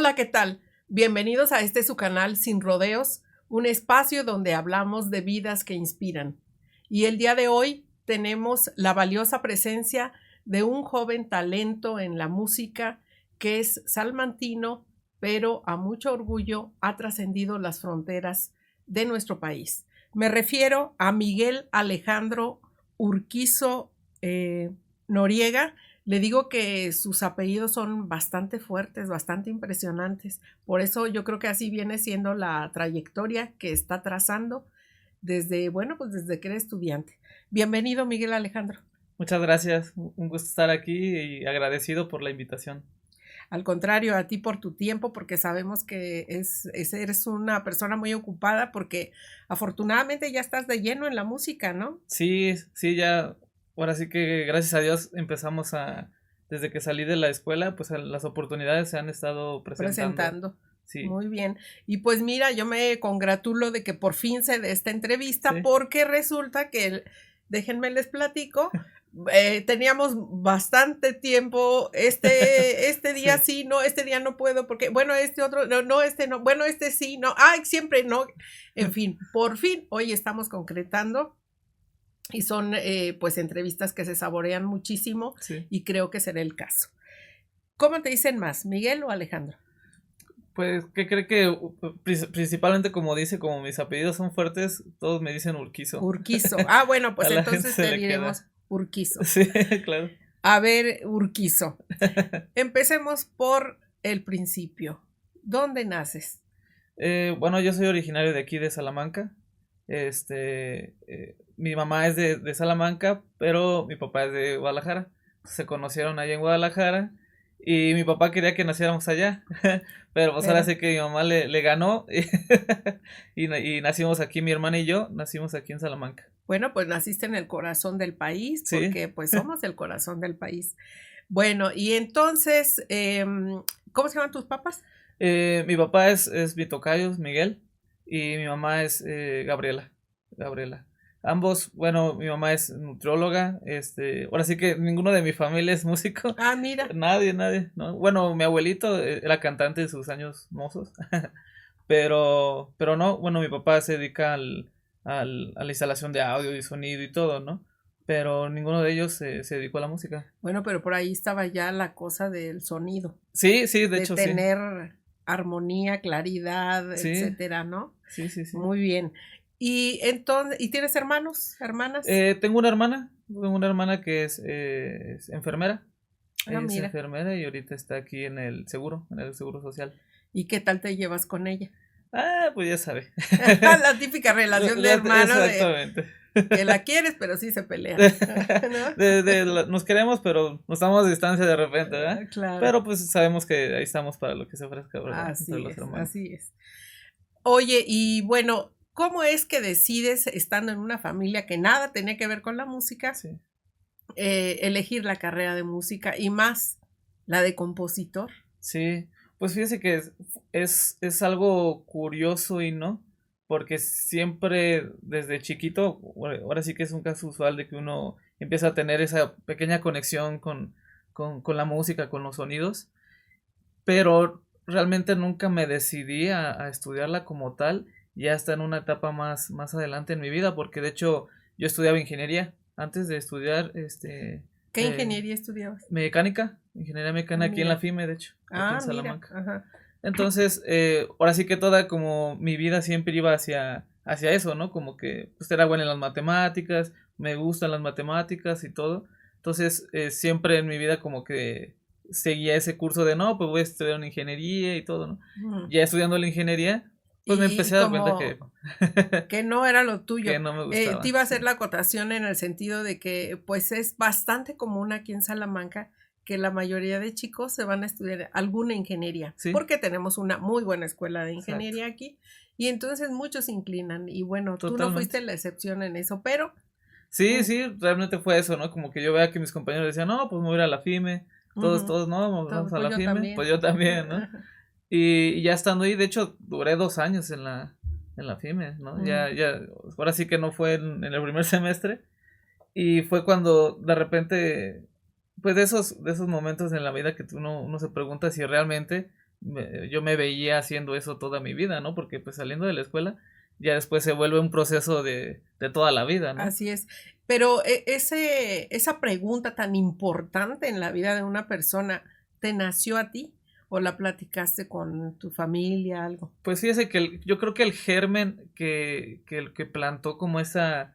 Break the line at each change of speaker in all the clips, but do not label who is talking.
Hola, ¿qué tal? Bienvenidos a su canal Sin Rodeos, un espacio donde hablamos de vidas que inspiran. Y el día de hoy tenemos la valiosa presencia de un joven talento en la música que es salmantino, pero a mucho orgullo ha trascendido las fronteras de nuestro país. Me refiero a Miguel Alejandro Urquizo Noriega. Le digo que sus apellidos son bastante fuertes, bastante impresionantes. Por eso yo creo que así viene siendo la trayectoria que está trazando desde, pues desde que era estudiante. Bienvenido, Miguel Alejandro.
Muchas gracias, un gusto estar aquí y agradecido por la invitación.
Al contrario, a ti por tu tiempo, porque sabemos que eres una persona muy ocupada, porque afortunadamente ya estás de lleno en la música, ¿no?
Sí, ya, ahora sí que gracias a Dios desde que salí de la escuela, pues las oportunidades se han estado presentando. Sí.
Muy bien. Y pues mira, yo me congratulo de que por fin se dé esta entrevista,
Sí.
porque resulta que, déjenme les platico, teníamos bastante tiempo, este día sí, no, este día no puedo, porque, bueno, este otro, no, este no, bueno, este sí, no, siempre no, en fin, por fin, hoy estamos concretando. Y son pues entrevistas que se saborean muchísimo,
sí.
Y creo que será el caso. ¿Cómo te dicen más, Miguel o Alejandro?
Pues, ¿qué cree que principalmente como mis apellidos son fuertes, todos me dicen Urquizo?
Urquizo. Bueno, pues entonces te diremos Urquizo.
Sí, claro.
A ver, Urquizo. Empecemos por el principio. ¿Dónde naces?
Bueno, yo soy originario de aquí de Salamanca. Mi mamá es de Salamanca, pero mi papá es de Guadalajara. Se conocieron allá en Guadalajara y mi papá quería que naciéramos allá, pero pues ahora sé que mi mamá le ganó y nacimos aquí, mi hermana y yo nacimos aquí en Salamanca.
Bueno, pues naciste en el corazón del país,
Sí.
porque pues somos el corazón del país. Bueno, y entonces, ¿cómo se llaman tus papás?
Mi papá es mi tocayo, Miguel, y mi mamá es Gabriela. Ambos, bueno, mi mamá es nutrióloga, ahora sí que ninguno de mi familia es músico.
Mira.
Nadie, ¿no? Bueno, mi abuelito era cantante en sus años mozos, pero no, bueno, mi papá se dedica a la instalación de audio y sonido y todo, ¿no? Pero ninguno de ellos se dedicó a la música.
Bueno, pero por ahí estaba ya la cosa del sonido.
Sí, de hecho,
tener armonía, claridad,
sí,
etcétera, ¿no?
Sí.
Muy bien. Y entonces, ¿y tienes hermanos, hermanas?
Tengo una hermana que es enfermera. Ella es
Mira.
enfermera y ahorita está aquí en el seguro social.
¿Y qué tal te llevas con ella?
Pues ya sabe.
La típica relación de hermano.
Exactamente.
Que la quieres, pero sí se pelean,
¿no? Nos queremos, pero nos damos a distancia de repente, ¿verdad?
Claro.
Pero pues sabemos que ahí estamos para lo que se ofrezca, ¿verdad?
Así es. Oye, y bueno, ¿cómo es que decides, estando en una familia que nada tenía que ver con la música, elegir la carrera de música y más la de compositor?
Sí, pues fíjese que es algo curioso y no, porque siempre desde chiquito, ahora sí que es un caso usual de que uno empieza a tener esa pequeña conexión con la música, con los sonidos, pero realmente nunca me decidí a estudiarla como tal, ya está en una etapa más adelante en mi vida, porque de hecho yo estudiaba ingeniería antes de estudiar
¿Qué ingeniería estudiabas?
Ingeniería mecánica aquí en la FIME, de hecho, aquí en Salamanca.
Mira. Ajá.
Entonces, ahora sí que toda como mi vida siempre iba hacia eso, ¿no? Como que pues era buena en las matemáticas, me gustan las matemáticas y todo. Entonces, siempre en mi vida como que seguía ese curso de no, pues voy a estudiar una ingeniería y todo, ¿no? Ya estudiando la ingeniería, pues me empecé a dar cuenta
que no era lo tuyo.
Que no me gustaba.
Te iba a hacer la acotación en el sentido de que pues es bastante común aquí en Salamanca que la mayoría de chicos se van a estudiar alguna ingeniería, porque tenemos una muy buena escuela de ingeniería aquí, y entonces muchos se inclinan, y bueno, tú no fuiste la excepción en eso, pero...
Sí, realmente fue eso, ¿no? Como que yo veía que mis compañeros decían, no, pues me voy a ir a la FIME, todos, no, vamos a la FIME, pues yo también, ¿no? Y ya estando ahí, de hecho, duré 2 años en la FIME, ¿no? Ya, ahora sí que no fue en el primer semestre, y fue cuando de repente, pues de esos momentos en la vida que uno se pregunta si realmente yo me veía haciendo eso toda mi vida, ¿no? Porque pues saliendo de la escuela ya después se vuelve un proceso de toda la vida, ¿no?
Así es. Pero esa pregunta tan importante en la vida de una persona, ¿te nació a ti o la platicaste con tu familia, algo?
Pues fíjese que yo creo que el germen el que plantó como esa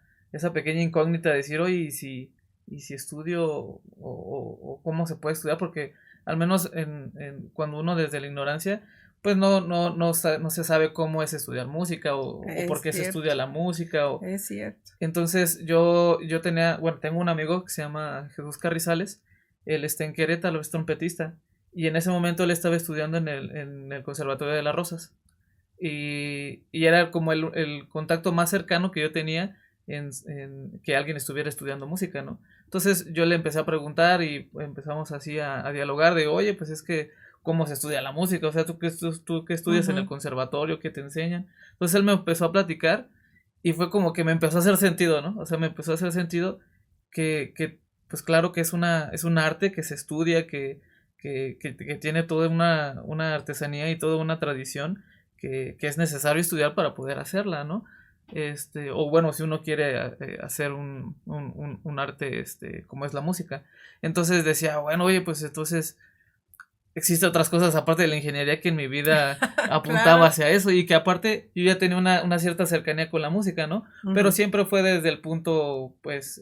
pequeña incógnita de decir, oye, y si estudio o cómo se puede estudiar, porque al menos cuando uno desde la ignorancia, pues no se sabe cómo es estudiar música o por
Es
qué se
cierto,
estudia la música.
es cierto.
Entonces tengo un amigo que se llama Jesús Carrizales, él está en Querétaro, es trompetista, y en ese momento él estaba estudiando en el Conservatorio de las Rosas. Y era como el contacto más cercano que yo tenía en que alguien estuviera estudiando música, ¿no? Entonces yo le empecé a preguntar y empezamos así a dialogar de, oye, pues es que, ¿cómo se estudia la música? O sea, tú que estudias en el
Ujú.
conservatorio, ¿qué te enseñan? Entonces él me empezó a platicar y fue como que me empezó a hacer sentido, ¿no? O sea, me empezó a hacer sentido pues claro que es un arte que se estudia, que tiene toda una artesanía y toda una tradición que es necesario estudiar para poder hacerla, ¿no? O bueno, si uno quiere hacer un arte, como es la música. Entonces decía, bueno, oye, pues entonces existen otras cosas aparte de la ingeniería que en mi vida apuntaba
Claro.
hacia eso y que aparte yo ya tenía una cierta cercanía con la música, ¿no? Pero
Ujú.
siempre fue desde el punto, pues,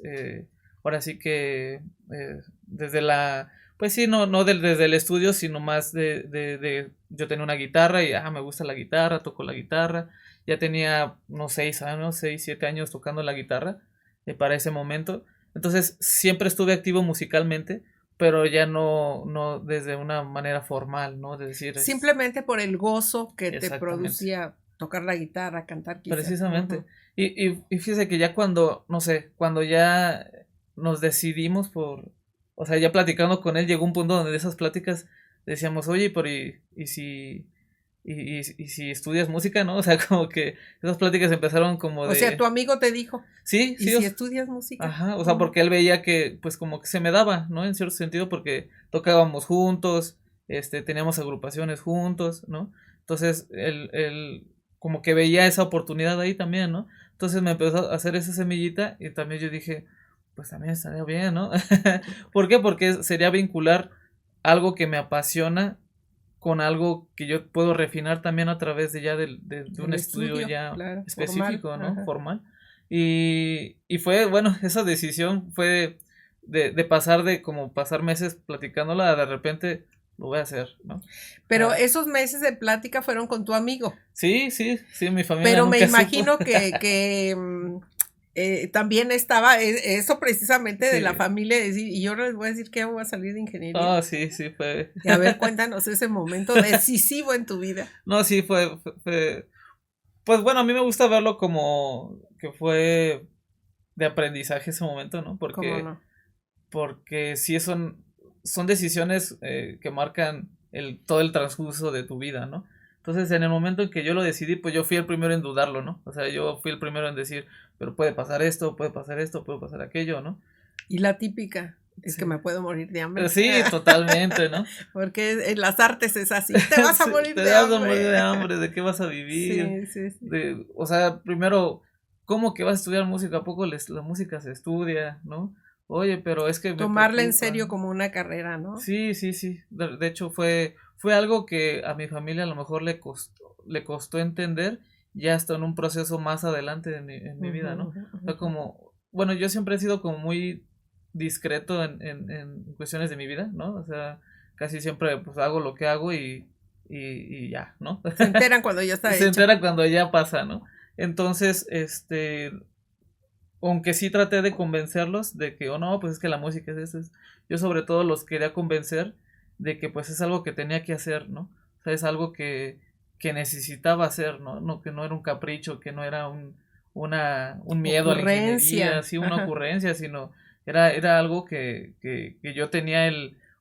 ahora sí que desde pues sí, desde el estudio, sino más yo tenía una guitarra y, me gusta la guitarra, toco la guitarra, ya tenía unos 6 años, 6, 7 años tocando la guitarra para ese momento, entonces siempre estuve activo musicalmente, pero ya no desde una manera formal, ¿no? De decir,
Simplemente por el gozo que te
exactamente,
producía tocar la guitarra, cantar quizá.
precisamente.
Ujú.
Y fíjese que ya cuando, no sé, cuando ya nos decidimos o sea, ya platicando con él, llegó un punto donde de esas pláticas decíamos, oye, pero y si estudias música, ¿no? O sea, como que esas pláticas empezaron como
O sea, tu
de,
amigo te dijo,
sí,
¿y
sí,
si estudias música?
ajá, o sea,
Ujú.
porque él veía que, pues, como que se me daba, ¿no? En cierto sentido, porque tocábamos juntos, teníamos agrupaciones juntos, ¿no? Entonces, él como que veía esa oportunidad ahí también, ¿no? Entonces me empezó a hacer esa semillita y también yo dije, pues también estaría bien, ¿no? ¿Por qué? Porque sería vincular algo que me apasiona con algo que yo puedo refinar también a través de ya de un
El
estudio
estudio,
ya
claro, formal.
específico, ¿no?
Ajá.
Formal. Y fue, bueno, esa decisión fue de pasar de como pasar meses platicándola, de repente lo voy a hacer, ¿no? O
Pero
sea,
esos meses de plática fueron con tu amigo.
sí, sí, sí, mi familia
Pero me
nunca supo.
imagino que también estaba eso precisamente de la
Sí,
familia, decir, y yo no les voy a decir que voy a salir de ingeniería.
no, sí, sí, fue.
Y a ver, cuéntanos ese momento decisivo en tu vida.
No, sí, pues bueno, a mí me gusta verlo como que fue de aprendizaje ese momento, ¿no?
¿Cómo no?
Porque sí son decisiones que marcan todo el transcurso de tu vida, ¿no? Entonces, en el momento en que yo lo decidí, pues yo fui el primero en dudarlo, ¿no? O sea, yo fui el primero en decir, pero puede pasar esto, puede pasar esto, puede pasar aquello, ¿no?
Y la típica es que
Sí.
me puedo morir de hambre.
Sí, totalmente, ¿no?
Porque en las artes es así, te vas a
Sí,
morir
te
de
vas a morir de
hambre.
hambre, ¿de qué vas a vivir?
Sí, sí, sí.
O sea, primero, ¿cómo que vas a estudiar música? ¿A poco la música se estudia, no? Oye, pero es que me
Tomarla en
preocupa.
serio como una carrera, ¿no?
Sí, sí, sí. De hecho, fue algo que a mi familia a lo mejor le costó entender ya hasta en un proceso más adelante en mi vida, ¿no?
Ujú, ujú,
O sea,
ujú.
como, bueno, yo siempre he sido como muy discreto en cuestiones de mi vida, ¿no? O sea, casi siempre pues hago lo que hago y ya, ¿no?
Se enteran cuando ya está
Se
hecho.
entera cuando ya pasa, ¿no? Entonces, aunque sí traté de convencerlos de que, oh no, pues es que la música es eso, yo sobre todo los quería convencer de que pues es algo que tenía que hacer, ¿no? O sea, es algo que necesitaba hacer, ¿no? No, que no era un capricho, que no era un miedo a la ingeniería,
Ocurrencia.
así una
Ajá.
ocurrencia, sino era algo que yo tenía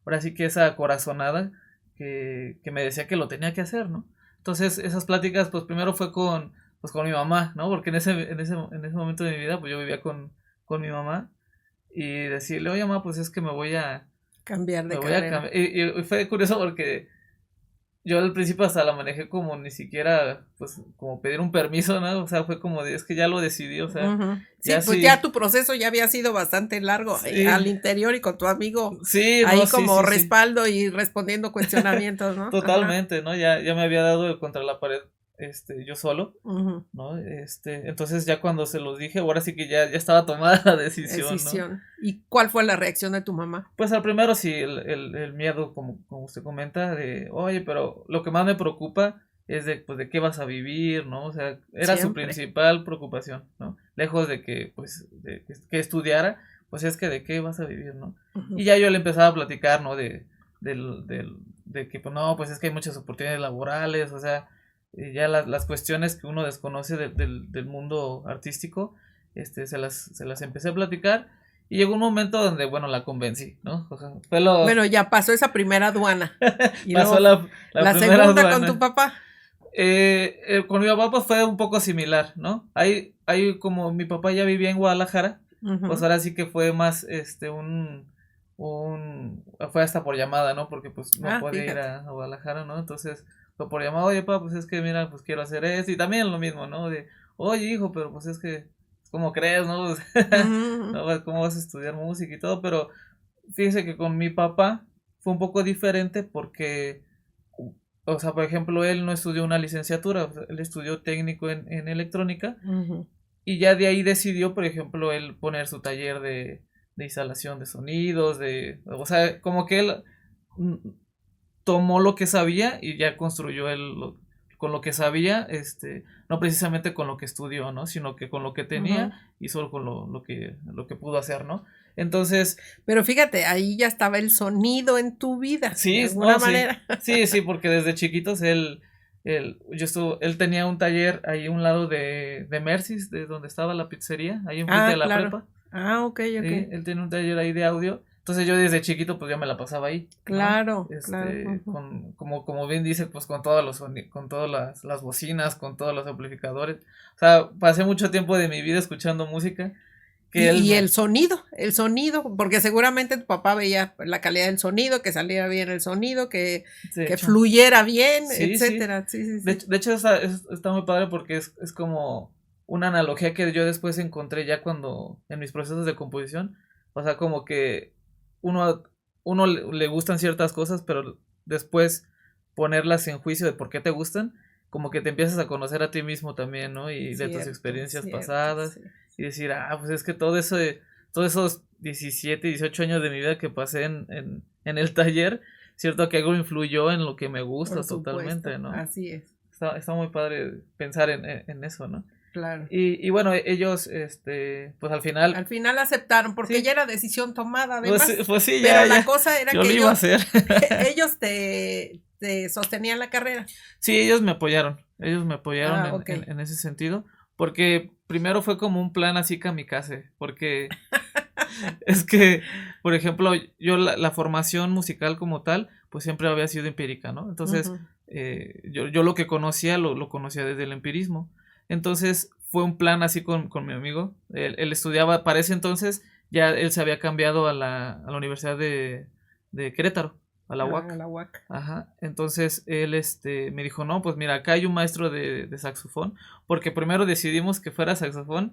ahora sí que esa corazonada que me decía que lo tenía que hacer, ¿no? Entonces, esas pláticas, pues primero fue con mi mamá, ¿no? Porque en ese momento de mi vida, pues yo vivía con mi mamá y decirle, oye, mamá, pues es que
Cambiar
me
de
voy a
carrera.
cambiar. Y fue curioso porque yo al principio hasta la manejé como ni siquiera, pues, como pedir un permiso, ¿no? O sea, fue como de, es que ya lo decidí, o sea,
Sí,
ya
pues
sí,
ya tu proceso ya había sido bastante largo
sí,
al interior y con tu amigo
sí, no,
ahí
sí,
como
sí, sí,
respaldo y respondiendo cuestionamientos, ¿no? Ajá.
totalmente, ¿no? Ya me había dado contra la pared, yo solo,
Ujú.
¿no? Entonces ya cuando se los dije, ahora sí que ya estaba tomada la decisión, ¿no?
Decisión. ¿Y cuál fue la reacción de tu mamá?
Pues al primero sí, el miedo, como usted comenta, de, oye, pero lo que más me preocupa es de, pues, de qué vas a vivir, ¿no? O sea, era su
Siempre.
principal preocupación, ¿no? Lejos de que, pues, de que estudiara, pues es que de qué vas a vivir, ¿no?
Ujú.
Y ya yo le empezaba a platicar, ¿no? De que, pues, no, pues es que hay muchas oportunidades laborales, o sea, ya las cuestiones que uno desconoce del mundo artístico, se las empecé a platicar. Y llegó un momento donde, bueno, la convencí, ¿no? O sea,
Bueno, ya pasó esa primera aduana. Y
pasó
luego
la
la
primera
segunda con tu
aduana.
papá.
Con mi papá pues fue un poco similar, ¿no? Ahí como mi papá ya vivía en Guadalajara, pues
Ujú.
ahora sí que fue más, fue hasta por llamada, ¿no? Porque pues no
Ah,
podía ir
fíjate.
a Guadalajara, ¿no? Entonces fue por llamada, oye, papá, pues es que mira, pues quiero hacer esto, y también lo mismo, ¿no? De, oye, hijo, pero pues es que, ¿cómo crees, no?
Ujú,
No, pues, ¿cómo vas a estudiar música y todo? Pero fíjese que con mi papá fue un poco diferente porque, o sea, por ejemplo, él no estudió una licenciatura, o sea, él estudió técnico en electrónica
ujú.
y ya de ahí decidió, por ejemplo, él poner su taller de instalación de sonidos, o sea, como que él mm, tomó lo que sabía y ya construyó con lo que sabía, no precisamente con lo que estudió, ¿no? Sino que con lo que tenía
Ujú.
y solo con lo que pudo hacer, ¿no? Entonces,
Pero fíjate, ahí ya estaba el sonido en tu vida, de
sí,
alguna
no, sí.
manera.
Sí, sí, porque desde chiquitos él tenía un taller ahí a un lado de Mercy's, de donde estaba la pizzería, ahí enfrente de
Ah,
la
claro.
prepa.
Ah, ok, ok.
Sí, él tenía un taller ahí de audio. Entonces yo desde chiquito pues ya me la pasaba ahí, ¿no?
Claro, claro. Ujú.
Como bien dice, pues con con todas las bocinas, con todos los amplificadores. O sea, pasé mucho tiempo de mi vida escuchando música que él
Y
me...
el sonido, porque seguramente tu papá veía la calidad del sonido, que saliera bien el sonido,
De
que
hecho,
fluyera bien,
sí, sí.
etcétera. Sí, sí,
De
sí.
hecho, está muy padre porque es como una analogía que yo después encontré ya cuando en mis procesos de composición. O sea, como que uno, uno le gustan ciertas cosas, pero después ponerlas en juicio de por qué te gustan, como que te empiezas a conocer a ti mismo también, ¿no? Y de tus
Cierto,
experiencias
cierto,
pasadas
sí.
y decir, pues es que todos esos 17 18 años de mi vida que pasé en el taller, cierto que algo influyó en lo que me
Por
gusta
supuesto,
totalmente, ¿no?
así es,
Está muy padre pensar en eso, ¿no?
claro.
Y bueno, ellos, pues al final,
Al final aceptaron, porque ya
sí,
era decisión tomada además,
pues sí,
pero
ya,
la
ya,
cosa era
yo
que
lo iba a hacer.
ellos te sostenían la carrera.
Sí, ellos me apoyaron
Ah,
en,
ok.
en, en ese sentido, porque primero fue como un plan así kamikaze, porque es que, por ejemplo, yo la formación musical como tal, pues siempre había sido empírica, ¿no? Entonces,
Ujú.
yo lo que conocía, lo conocía desde el empirismo. Entonces, fue un plan así con mi amigo. Él estudiaba, para ese entonces, ya él se había cambiado a la Universidad de Querétaro, a la
Ah,
UAC.
la huaca.
Ajá, entonces él me dijo, no, pues mira, acá hay un maestro de saxofón, porque primero decidimos que fuera saxofón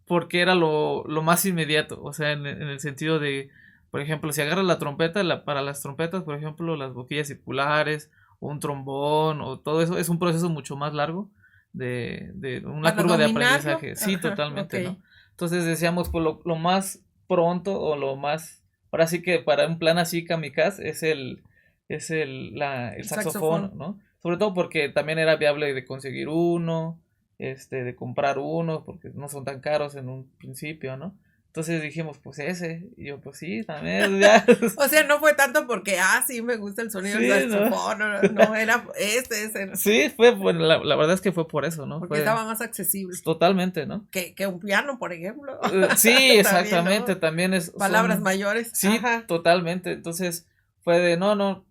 porque era lo más inmediato, o sea, en el sentido de, por ejemplo, si agarras la trompeta, para las trompetas, por ejemplo, las boquillas circulares, o un trombón, o todo eso, es un proceso mucho más largo de una
Para
curva de
dominarlo,
aprendizaje, sí,
ajá, ok.
totalmente, ¿no? Entonces decíamos, pues lo más pronto, o lo más, ahora sí que para un plan así kamikaze, el
El
saxofón,
saxofón.
¿no? Sobre todo porque también era viable de conseguir uno, de comprar uno, porque no son tan caros en un principio, ¿no? Entonces dijimos, pues ese, y yo, pues sí, también, ya,
O sea, no fue tanto porque, sí, me gusta el sonido del
sí, ¿no?
saxofón, no, no, era ese,
Sí, fue, bueno, la verdad es que fue por eso, ¿no?
porque
Fue
estaba más accesible
totalmente, ¿no?
que un piano, por ejemplo.
Sí,
También,
exactamente,
¿no?
también
Palabras mayores,
sí,
ajá.
totalmente, entonces fue de, no, no,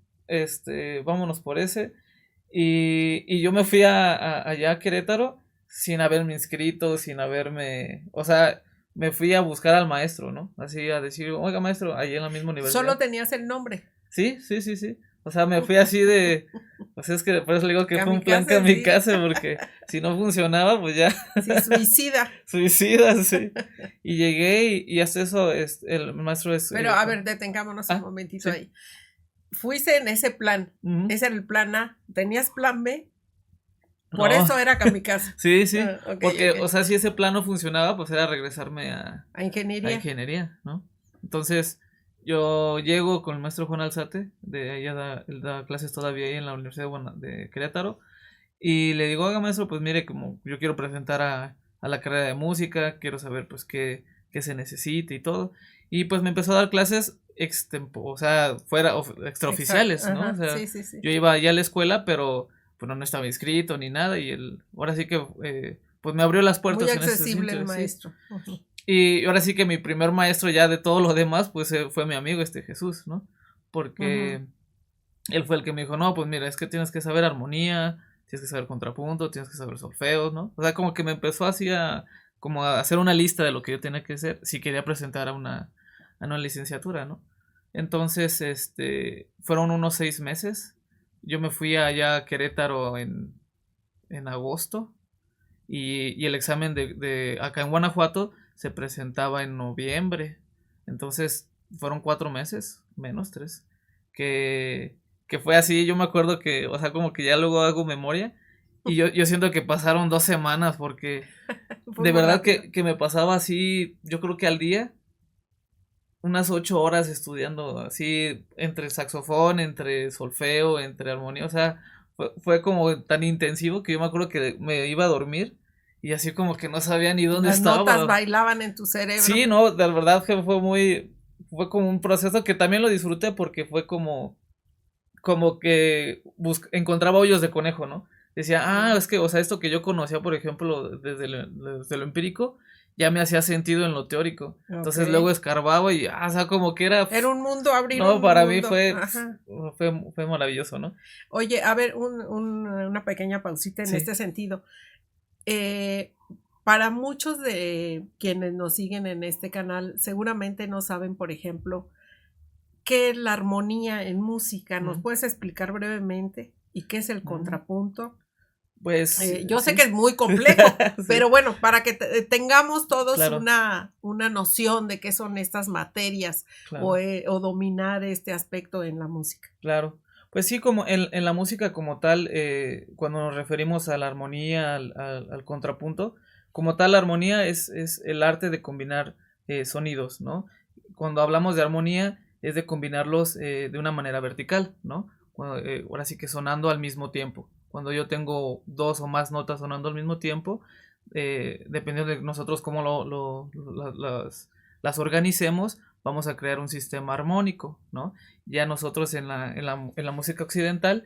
vámonos por ese, y yo me fui allá a Querétaro sin haberme inscrito, sin haberme, o sea, me fui a buscar al maestro, ¿no? Así a decir, oiga maestro, allí en la misma
Solo
universidad.
tenías el nombre.
Sí, sí, sí, sí. O sea, me fui así de, pues es que por eso le digo que fue un plan kamikaze, porque si no funcionaba, pues ya.
Sí, suicida.
Suicida, sí. Y llegué y hasta eso, el maestro es...
Pero a ver, detengámonos un momentito ahí. Fuiste en ese plan, ese era el plan A, ¿tenías plan B? Por eso era kamikaze.
Sí, porque, o sea, si ese plan no funcionaba, pues era regresarme a ingeniería, ¿no? Entonces, yo llego con el maestro Juan Alzate, él da clases todavía ahí en la Universidad de Querétaro, y le digo, oiga, maestro, pues mire, como yo quiero presentar a la carrera de música, quiero saber, pues, qué se necesita y todo, y pues me empezó a dar clases o sea, extraoficiales, ¿no? O sea, yo iba ya a la escuela, pero pues no estaba inscrito ni nada, y ahora sí que, pues me abrió las puertas.
Muy accesible en ese sentido, el maestro.
Sí. Y ahora sí que mi primer maestro ya de todo lo demás, pues fue mi amigo Jesús, ¿no? Porque él fue el que me dijo, no, pues mira, es que tienes que saber armonía, tienes que saber contrapunto, tienes que saber solfeo, ¿no? O sea, como que me empezó así como a hacer una lista de lo que yo tenía que hacer si quería presentar a una licenciatura, ¿no? Entonces, fueron unos 6 meses. Yo me fui allá a Querétaro en agosto y el examen de acá en Guanajuato se presentaba en noviembre. Entonces fueron 4 meses, menos 3, que fue así. Yo me acuerdo que, o sea, como que ya luego hago memoria y yo siento que pasaron 2 semanas porque de verdad que me pasaba así, yo creo que al día unas 8 horas estudiando así entre saxofón, entre solfeo, entre armonía, o sea, fue como tan intensivo que yo me acuerdo que me iba a dormir y así como que no sabía ni dónde estaba.
Las notas bailaban en tu cerebro.
Sí, no, de verdad que fue como un proceso que también lo disfruté porque fue como que encontraba hoyos de conejo, ¿no? Decía, es que, o sea, esto que yo conocía, por ejemplo, desde lo empírico, ya me hacía sentido en lo teórico. Entonces luego escarbaba y, o sea, como que era
un mundo abrir.
No, para mí fue maravilloso, ¿no?
Oye, a ver, una pequeña pausita en este sentido. Para muchos de quienes nos siguen en este canal, seguramente no saben, por ejemplo, qué es la armonía en música. ¿Nos puedes explicar brevemente? ¿Y qué es el contrapunto?
Pues
yo sé que es muy complejo, pero bueno, para que tengamos todos una noción de qué son estas materias o dominar este aspecto en la música.
Claro, pues sí, como en la música como tal, cuando nos referimos a la armonía, al contrapunto, como tal la armonía es el arte de combinar sonidos, ¿no? Cuando hablamos de armonía es de combinarlos de una manera vertical, ¿no? Ahora sí que sonando al mismo tiempo. Cuando yo tengo 2 o más notas sonando al mismo tiempo, dependiendo de nosotros cómo las organicemos, vamos a crear un sistema armónico, ¿no? Ya nosotros en la música occidental,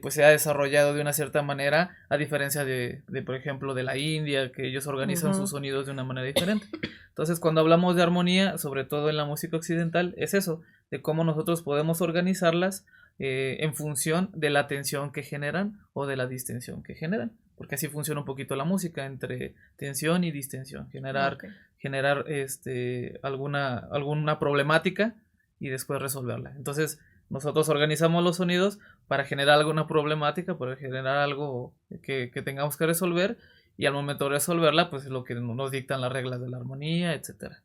pues se ha desarrollado de una cierta manera, a diferencia de por ejemplo, de la India, que ellos organizan sus sonidos de una manera diferente. Entonces, cuando hablamos de armonía, sobre todo en la música occidental, es eso, de cómo nosotros podemos organizarlas en función de la tensión que generan o de la distensión que generan, porque así funciona un poquito la música, entre tensión y distensión, generar alguna problemática y después resolverla. Entonces nosotros organizamos los sonidos para generar alguna problemática, para generar algo que tengamos que resolver, y al momento de resolverla, pues es lo que nos dictan las reglas de la armonía, etcétera.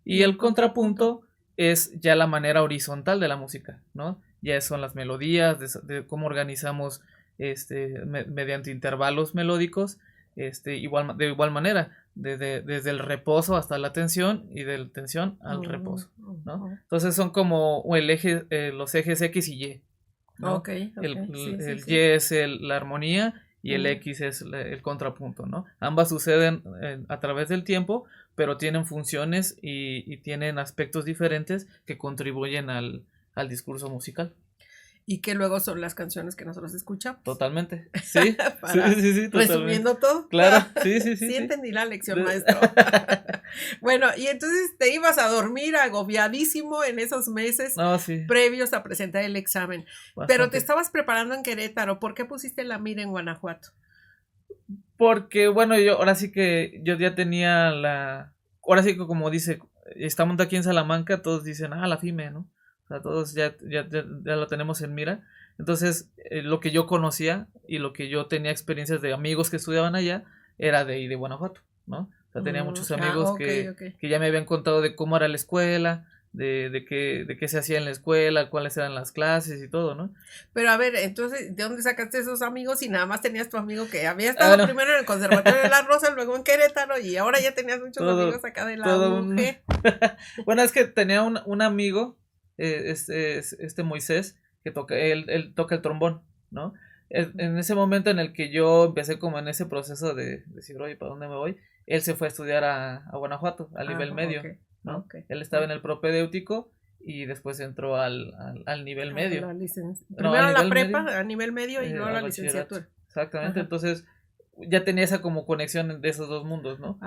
Y el contrapunto es ya la manera horizontal de la música, ¿no? Ya son las melodías, de cómo organizamos mediante intervalos melódicos, de igual manera, desde el reposo hasta la tensión y de la tensión al reposo, ¿no? Entonces son como los ejes X y Y, ¿no? El Y es la armonía y el X es el contrapunto, ¿no? Ambas suceden a través del tiempo, pero tienen funciones y tienen aspectos diferentes que contribuyen al discurso musical.
Y que luego son las canciones que nosotros escuchamos.
Totalmente, sí. sí, totalmente.
Resumiendo todo.
Claro, sí.
Sí entendí la lección, maestro. Bueno, y entonces te ibas a dormir agobiadísimo en esos meses previos a presentar el examen. Bastante. Pero te estabas preparando en Querétaro. ¿Por qué pusiste la mira en Guanajuato?
Porque, bueno, ahora sí que yo ya tenía ahora sí que como dice, estamos aquí en Salamanca, todos dicen, la FIME, ¿no? O sea, todos ya lo tenemos en mira. Entonces, lo que yo conocía y lo que yo tenía experiencias de amigos que estudiaban allá era de ahí de Guanajuato, ¿no? O sea, tenía muchos amigos
okay.
que ya me habían contado de cómo era la escuela, de qué se hacía en la escuela, cuáles eran las clases y todo, ¿no?
Pero a ver, entonces, ¿de dónde sacaste esos amigos si nada más tenías tu amigo que había estado primero en el Conservatorio de La Rosa, luego en Querétaro y ahora ya tenías muchos amigos acá de la UG?
Bueno, es que tenía un amigo, este Moisés, que él toca el trombón, ¿no? En ese momento en el que yo empecé como en ese proceso de decir, oye, ¿para dónde me voy? Él se fue a estudiar a Guanajuato, a nivel medio, ¿no? Él estaba en el propedéutico y después entró al nivel medio.
Primero la prepa, medio, a nivel medio y luego la licenciatura.
Exactamente, entonces ya tenía esa como conexión de esos dos mundos, ¿no?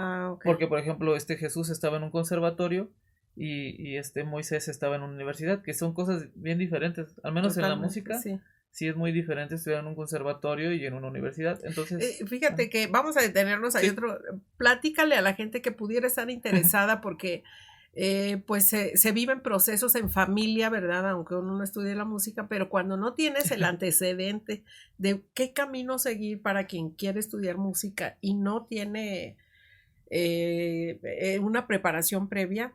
Porque, por ejemplo, Jesús estaba en un conservatorio y Moisés estaba en una universidad, que son cosas bien diferentes, al menos en la música. Sí es muy diferente estudiar en un conservatorio y en una universidad, entonces...
fíjate que vamos a detenernos ahí platícale a la gente que pudiera estar interesada porque pues se viven procesos en familia, ¿verdad? Aunque uno no estudie la música, pero cuando no tienes el antecedente de qué camino seguir para quien quiere estudiar música y no tiene una preparación previa,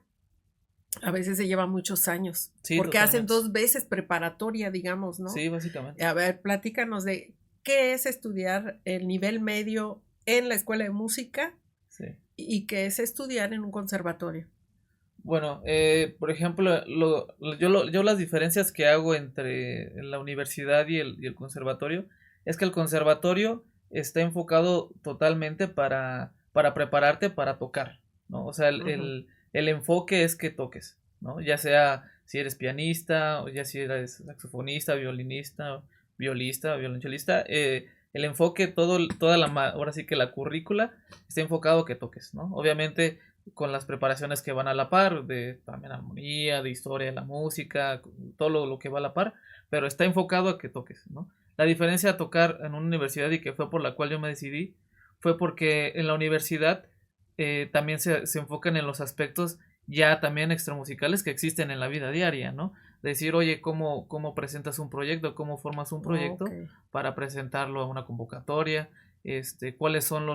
a veces se lleva muchos años, porque hacen 2 veces preparatoria, digamos, ¿no?
Sí, básicamente.
A ver, platícanos de qué es estudiar el nivel medio en la escuela de música y qué es estudiar en un conservatorio.
Bueno, por ejemplo, yo las diferencias que hago entre la universidad y el conservatorio es que el conservatorio está enfocado totalmente para prepararte para tocar, ¿no? O sea, el enfoque es que toques, ¿no? Ya sea si eres pianista, o ya si eres saxofonista, violinista, violista, violonchelista, el enfoque, ahora sí que la currícula está enfocado a que toques, ¿no? Obviamente con las preparaciones que van a la par, de también armonía, de historia de la música, todo lo que va a la par, pero está enfocado a que toques, ¿no? La diferencia de tocar en una universidad y que fue por la cual yo me decidí, fue porque en la universidad también se enfocan en los aspectos ya también extramusicales que existen en la vida diaria, ¿no? Decir, oye, ¿cómo presentas un proyecto? ¿Cómo formas un proyecto para presentarlo a una convocatoria? Cuáles son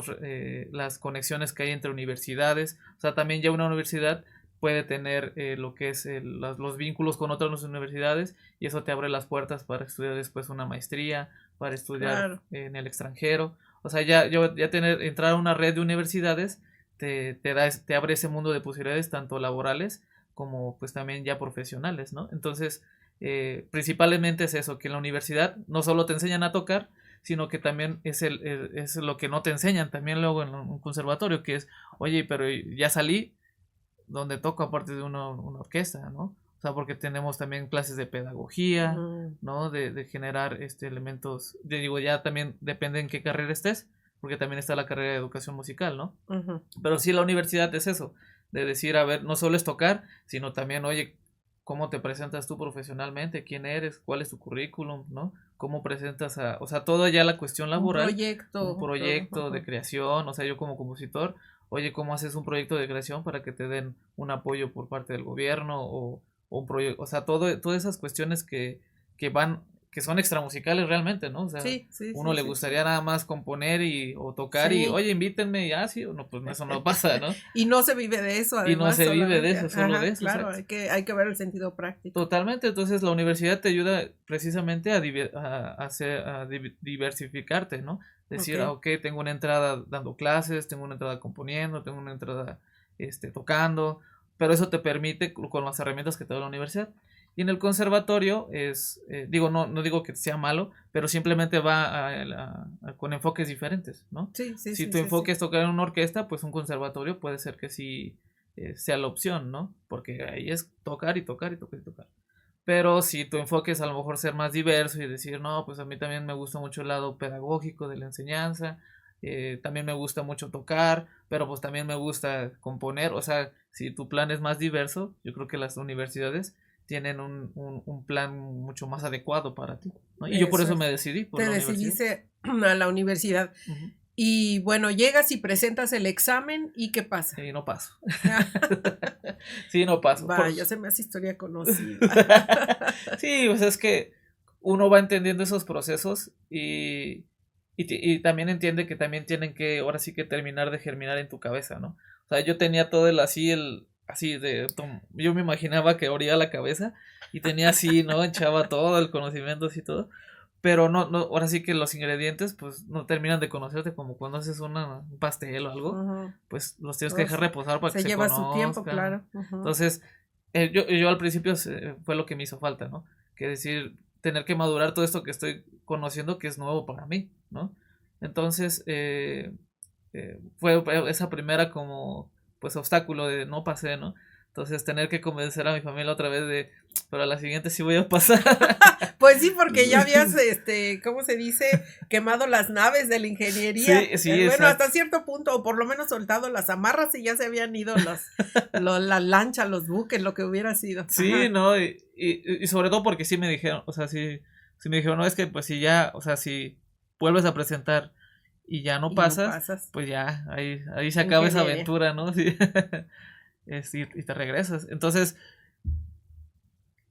las conexiones que hay entre universidades. O sea, también ya una universidad puede tener lo que es los vínculos con otras universidades y eso te abre las puertas para estudiar después una maestría, para estudiar en el extranjero. O sea, ya entrar a una red de universidades te abre ese mundo de posibilidades tanto laborales como pues también ya profesionales, ¿no? Entonces, principalmente es eso, que en la universidad no solo te enseñan a tocar, sino que también es lo que no te enseñan también luego en un conservatorio, que es, oye, pero ya salí donde toco aparte de una orquesta, ¿no? O sea, porque tenemos también clases de pedagogía, ¿no? De generar elementos, digo, ya también depende en qué carrera estés, porque también está la carrera de educación musical, ¿no? Pero sí la universidad es eso, de decir, a ver, no solo es tocar, sino también, oye, ¿cómo te presentas tú profesionalmente? ¿Quién eres? ¿Cuál es tu currículum? ¿No? ¿Cómo presentas o sea, toda ya la cuestión laboral? Un proyecto de creación, o sea, yo como compositor, oye, ¿cómo haces un proyecto de creación para que te den un apoyo por parte del gobierno o un proyecto? O sea, todas esas cuestiones que son extramusicales realmente, ¿no? O sea, uno le gustaría nada más componer o tocar y, oye, invítenme y así, no, pues eso no pasa, ¿no?
Y no se vive de eso, además.
Y no se vive de eso, solo de eso.
Claro, hay que ver el sentido práctico.
Totalmente, entonces la universidad te ayuda precisamente a diversificarte, ¿no? Decir, ok, tengo una entrada dando clases, tengo una entrada componiendo, tengo una entrada tocando, pero eso te permite con las herramientas que te da la universidad. Y en el conservatorio no digo que sea malo, pero simplemente va con enfoques diferentes, ¿no? Si tu enfoque es tocar en una orquesta, pues un conservatorio puede ser que sí sea la opción, ¿no? Porque ahí es tocar y tocar y tocar y tocar. Pero si tu enfoque es a lo mejor ser más diverso y decir, no, pues a mí también me gusta mucho el lado pedagógico de la enseñanza, también me gusta mucho tocar, pero pues también me gusta componer, o sea, si tu plan es más diverso, yo creo que las universidades tienen un plan mucho más adecuado para ti, ¿no? Y yo por eso me decidí por
la universidad. A la universidad. Y bueno, llegas y presentas el examen y ¿qué pasa?
Y no paso. Sí, no paso.
Vaya, se me hace historia conocida.
Sí, pues es que uno va entendiendo esos procesos y también entiende que también tienen que, ahora sí que terminar de germinar en tu cabeza, ¿no? O sea, yo tenía todo yo me imaginaba que abría la cabeza y tenía así, ¿no? Echaba todo el conocimiento así todo. Pero no, ahora sí que los ingredientes, pues, no terminan de conocerte como cuando haces un pastel o algo,
Ujú.
pues los tienes que dejar reposar para que se
lleva su tiempo,
conozcan.
claro. Ujú.
Entonces, yo al principio fue lo que me hizo falta, ¿no? Que decir, tener que madurar todo esto que estoy conociendo que es nuevo para mí, ¿no? Entonces, fue esa primera como, pues, obstáculo de no pasé, ¿no? Entonces, tener que convencer a mi familia otra vez de, pero a la siguiente sí voy a pasar.
Pues sí, porque ya habías, ¿cómo se dice? Quemado las naves de la ingeniería.
Sí,
Bueno,
exacto.
hasta cierto punto, o por lo menos soltado las amarras y ya se habían ido las lanchas, los buques, lo que hubiera sido.
Sí,
Ajá.
¿no? Y sobre todo porque sí me dijeron, o sea, sí me dijeron, no, es que pues si ya, o sea, si vuelves a presentar y ya no
Y no
pasas,
pasas.
pues ya, ahí se acaba esa
Ingeniería.
aventura, ¿no? Sí. Y te regresas. Entonces,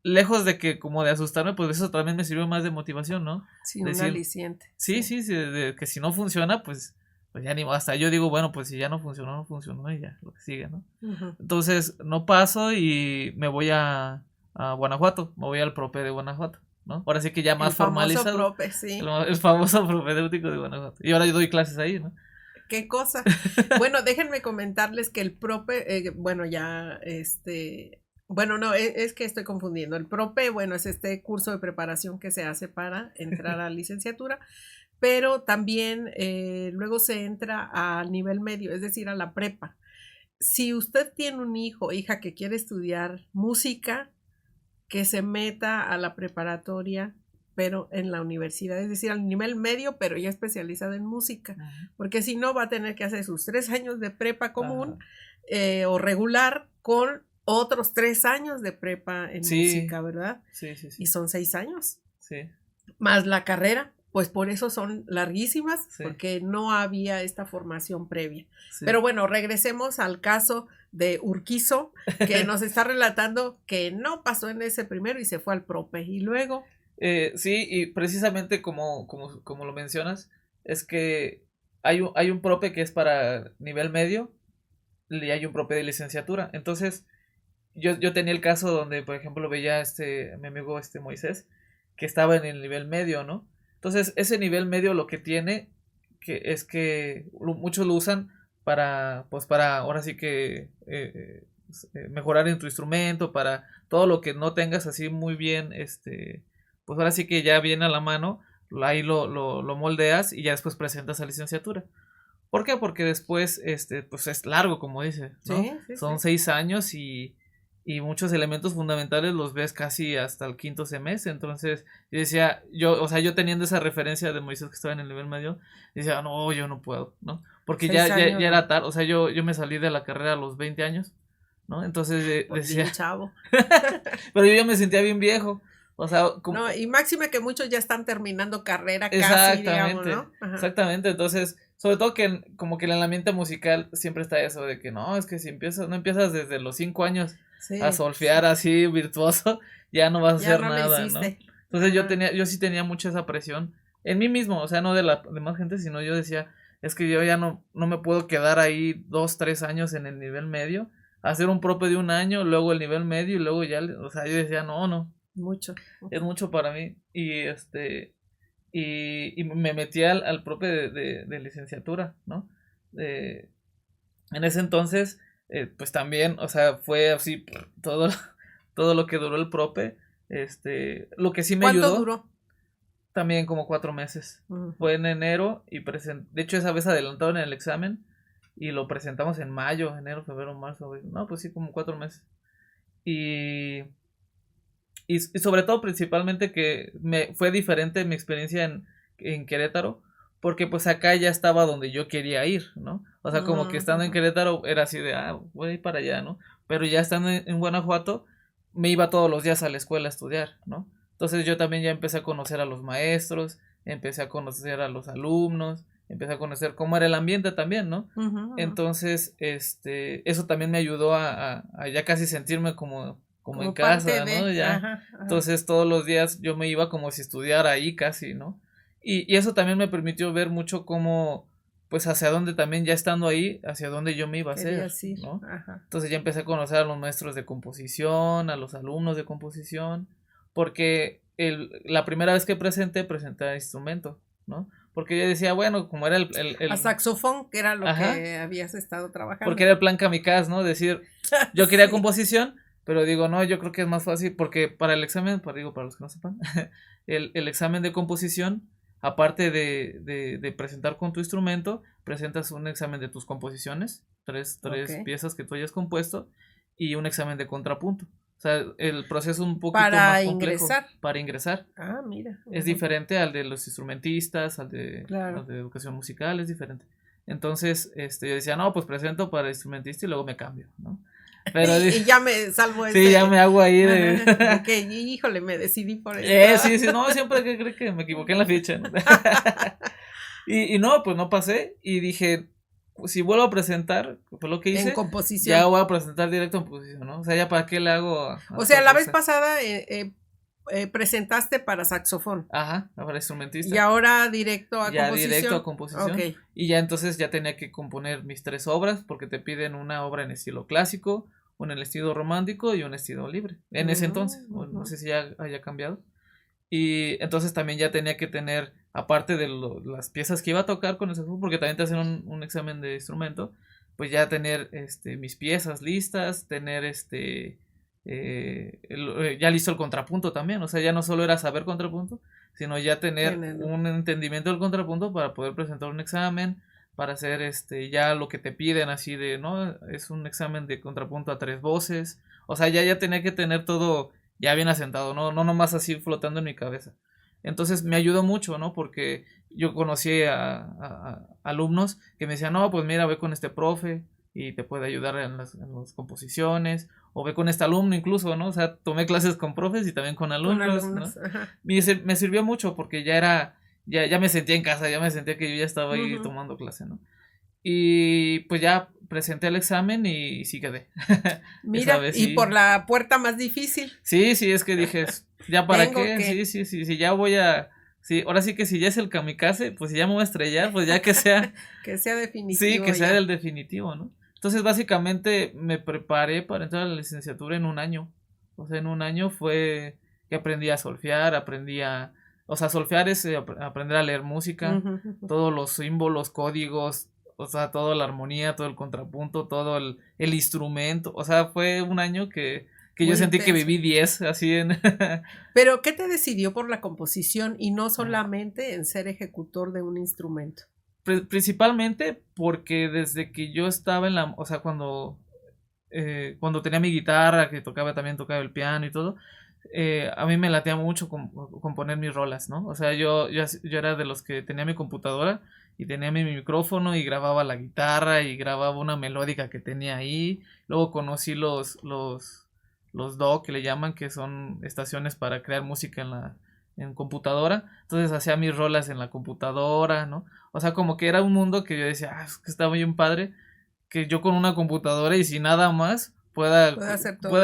lejos de que como de asustarme, pues eso también me sirvió más de motivación, ¿no?
Sí, un
Decir,
aliciente.
sí, de que si no funciona, pues ya ni hasta yo digo, bueno, pues si ya no funcionó, no funcionó y ya, lo que sigue, ¿no?
Ujú.
Entonces, no paso y me voy a Guanajuato, me voy al Prope de Guanajuato, ¿no? Ahora sí que ya más
El famoso
formalizado,
prope, sí.
el famoso propedéutico de Guanajuato. Y ahora yo doy clases ahí, ¿no?
Qué cosa. Bueno, déjenme comentarles que el prope, bueno, ya, bueno, no, es que estoy confundiendo. El prope, bueno, es este curso de preparación que se hace para entrar a licenciatura, pero también luego se entra al nivel medio, es decir, a la prepa. Si usted tiene un hijo o hija que quiere estudiar música, que se meta a la preparatoria, pero en la universidad, es decir, al nivel medio, pero ya especializada en música, porque si no va a tener que hacer sus 3 años de prepa común o regular con otros 3 años de prepa en música, ¿verdad?
Sí.
Y son 6 años.
Sí.
Más la carrera, pues por eso son larguísimas,
Sí.
porque no había esta formación previa.
Sí.
Pero bueno, regresemos al caso de Urquizo, que nos está relatando que no pasó en ese primero y se fue al prope. Y luego...
Sí, y precisamente como lo mencionas, es que hay un prope que es para nivel medio y hay un prope de licenciatura. Entonces, yo tenía el caso donde, por ejemplo, veía mi amigo Moisés, que estaba en el nivel medio, ¿no? Entonces, ese nivel medio lo que tiene es que muchos lo usan para ahora sí que mejorar en tu instrumento, para todo lo que no tengas así muy bien, pues ahora sí que ya viene a la mano, ahí lo moldeas y ya después presentas a licenciatura. ¿Por qué? Porque después, pues es largo, como dice, ¿no? Son 6 años y muchos elementos fundamentales los ves casi hasta el quinto semestre. Entonces, yo decía, o sea, yo teniendo esa referencia de Moisés que estaba en el nivel medio, decía, no, yo no puedo, ¿no? Porque ya era tarde, o sea, yo me salí de la carrera a los 20 años, ¿no? Entonces decía,
bien chavo.
Pero yo ya me sentía bien viejo. O sea,
no, y máxime que muchos ya están terminando carrera
casi,
digamos, ¿no?
Exactamente, entonces, sobre todo que como que en el ambiente musical siempre está eso de que no, es que si no empiezas desde los 5 años a solfear así virtuoso, ya no vas a hacer nada, ¿no? Entonces yo sí tenía mucha esa presión en mí mismo, o sea, no de la demás gente, sino yo decía, es que yo ya no me puedo quedar ahí 2, 3 años en el nivel medio, hacer un prope de un año, luego el nivel medio y luego ya, o sea, yo decía, no.
Mucho.
Es mucho para mí. Y y me metí al prope de licenciatura, ¿no? En ese entonces, pues también, o sea, fue así todo lo que duró el prope. Lo que sí me ayudó.
¿Cuánto duró?
También como 4 meses. Fue en enero y de hecho esa vez adelantaron el examen y lo presentamos en mayo, enero, febrero, marzo, abril. No, pues sí, como 4 meses. Y sobre todo principalmente que fue diferente mi experiencia en Querétaro, porque pues acá ya estaba donde yo quería ir, ¿no? O sea, como que estando en Querétaro era así de, voy a ir para allá, ¿no? Pero ya estando en Guanajuato, me iba todos los días a la escuela a estudiar, ¿no? Entonces yo también ya empecé a conocer a los maestros, empecé a conocer a los alumnos, empecé a conocer cómo era el ambiente también, ¿no? Entonces, eso también me ayudó a ya casi sentirme como en casa, ¿no? Ya. Entonces, todos los días yo me iba como si estudiara ahí casi, ¿no? Y eso también me permitió ver mucho cómo, pues hacia dónde también ya estando ahí, hacia dónde yo me iba a hacer, ¿no? Entonces ya empecé a conocer a los maestros de composición, a los alumnos de composición, porque la primera vez que presenté el instrumento, ¿no? Porque yo decía, bueno, como era el...
A saxofón, que era lo que habías estado trabajando.
Porque era el plan kamikaze, ¿no? Decir, yo quería composición, pero digo, no, yo creo que es más fácil, porque para el examen, para los que no sepan, el examen de composición, aparte de presentar con tu instrumento, presentas un examen de tus composiciones, tres piezas que tú hayas compuesto, y un examen de contrapunto. O sea, el proceso es un poquito más complejo. Para ingresar.
Ah, mira.
Es diferente al de los instrumentistas, al de educación musical, es diferente. Entonces, yo decía, no, pues presento para instrumentista y luego me cambio, ¿no?
Pero y ya me salvo
Sí, ya me hago ahí de...
que, híjole, me decidí por esto.
Sí, no, siempre creo que me equivoqué en la ficha, ¿no? y no, pues no pasé y dije, pues, si vuelvo a presentar, fue lo que hice.
En composición.
Ya voy a presentar directo en composición, ¿no? O sea, ya para qué le hago...
O sea, la vez pasada presentaste para saxofón.
Ajá, para instrumentista.
Y ahora directo a composición.
Ya directo a composición. Okay. Y ya entonces ya tenía que componer mis 3 obras, porque te piden una obra en estilo clásico, una en el estilo romántico y un estilo libre. En ese entonces, no sé si ya haya cambiado. Y entonces también ya tenía que tener, aparte de las piezas que iba a tocar con el saxofón, porque también te hacen un examen de instrumento, pues ya tener mis piezas listas, tener ya listo el contrapunto también, o sea, ya no solo era saber contrapunto, sino ya tener un entendimiento del contrapunto para poder presentar un examen, para hacer ya lo que te piden así de, ¿no? Es un examen de contrapunto a 3 voces, o sea, ya tenía que tener todo ya bien asentado, no nomás así flotando en mi cabeza. Entonces me ayudó mucho, ¿no? Porque yo conocí a alumnos que me decían, no, pues mira, ve con este profe y te puede ayudar en las composiciones, o ve con este alumno incluso, ¿no? O sea, tomé clases con profes y también con alumnos, ¿no? Me sirvió mucho porque ya me sentía en casa, ya me sentía que yo ya estaba ahí tomando clase, ¿no? Y pues ya presenté el examen y sí quedé.
Mira, y sí. Por la puerta más difícil.
Sí, es que dije, ¿ya para qué? Sí, ya voy a... Sí, ahora sí que si ya es el kamikaze, pues si ya me voy a estrellar, pues ya que sea...
que sea definitivo.
Sí, que sea el definitivo, ¿no? Entonces básicamente me preparé para entrar a la licenciatura en un año. O sea, en un año fue que aprendí a solfear, o sea, solfear es aprender a leer música, todos los símbolos, códigos, o sea, toda la armonía, todo el contrapunto, todo el instrumento. O sea, fue un año que yo sentí que viví 10, así en...
Pero, ¿qué te decidió por la composición y no solamente en ser ejecutor de un instrumento?
Principalmente porque desde que yo estaba o sea, cuando tenía mi guitarra, que tocaba el piano y todo, a mí me latía mucho componer mis rolas, ¿no? O sea, yo era de los que tenía mi computadora y tenía mi micrófono y grababa la guitarra y grababa una melódica que tenía ahí. Luego conocí los DAW, que le llaman, que son estaciones para crear música en computadora. Entonces hacía mis rolas en la computadora, ¿no? O sea, como que era un mundo que yo decía, es que estaba bien padre, que yo con una computadora y sin nada más pueda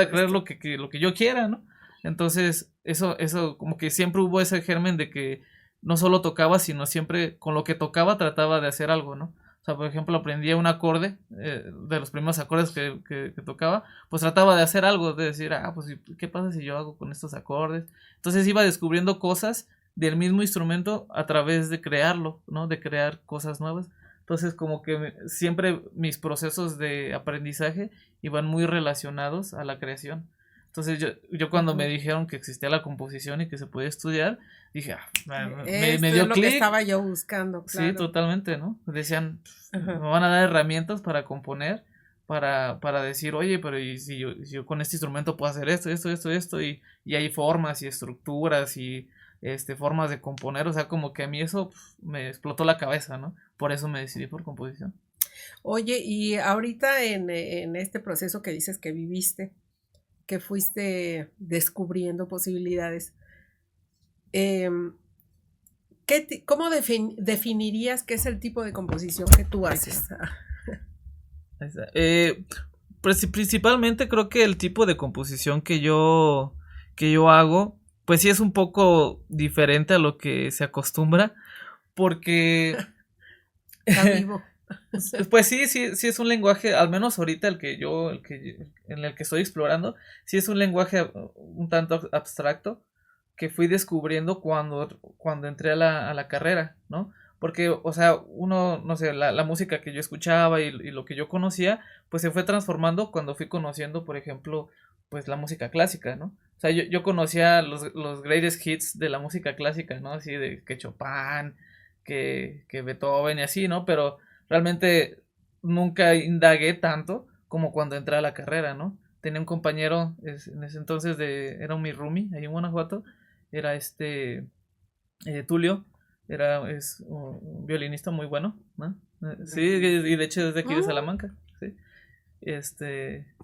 crear lo que yo quiera, ¿no? Entonces, eso como que siempre hubo ese germen de que no solo tocaba, sino siempre con lo que tocaba trataba de hacer algo, ¿no? O sea, por ejemplo, aprendía un acorde, de los primeros acordes que tocaba, pues trataba de hacer algo, de decir, pues, ¿qué pasa si yo hago con estos acordes? Entonces iba descubriendo cosas del mismo instrumento a través de crearlo, ¿no? De crear cosas nuevas. Entonces, como que siempre mis procesos de aprendizaje iban muy relacionados a la creación. Entonces, yo cuando me dijeron que existía la composición y que se podía estudiar, dije, me dio clic.
Que estaba yo buscando, claro.
Sí, totalmente, ¿no? Decían, me van a dar herramientas para componer, para decir, oye, pero ¿y si yo con este instrumento puedo hacer esto, y hay formas y estructuras y formas de componer, o sea, como que a mí eso me explotó la cabeza, ¿no? Por eso me decidí por composición.
Oye, y ahorita en este proceso que dices que viviste, que fuiste descubriendo posibilidades, ¿Cómo definirías qué es el tipo de composición que tú haces?
Ahí está. Pues principalmente creo que el tipo de composición que yo hago, pues sí es un poco diferente a lo que se acostumbra, porque
Está vivo.
pues sí es un lenguaje, al menos ahorita en el que estoy explorando, sí es un lenguaje un tanto abstracto que fui descubriendo cuando entré a la carrera, ¿no? Porque, o sea, uno, no sé, la música que yo escuchaba y lo que yo conocía, pues se fue transformando cuando fui conociendo, por ejemplo, pues la música clásica, ¿no? O sea, yo conocía los greatest hits de la música clásica, ¿no? Así de que Chopin, que Beethoven y así, ¿no? Pero realmente nunca indagué tanto como cuando entré a la carrera, ¿no? Tenía un compañero en ese entonces era mi roomie ahí en Guanajuato, era Tulio, es un violinista muy bueno, ¿no? Sí, y de hecho es de aquí de Salamanca, sí.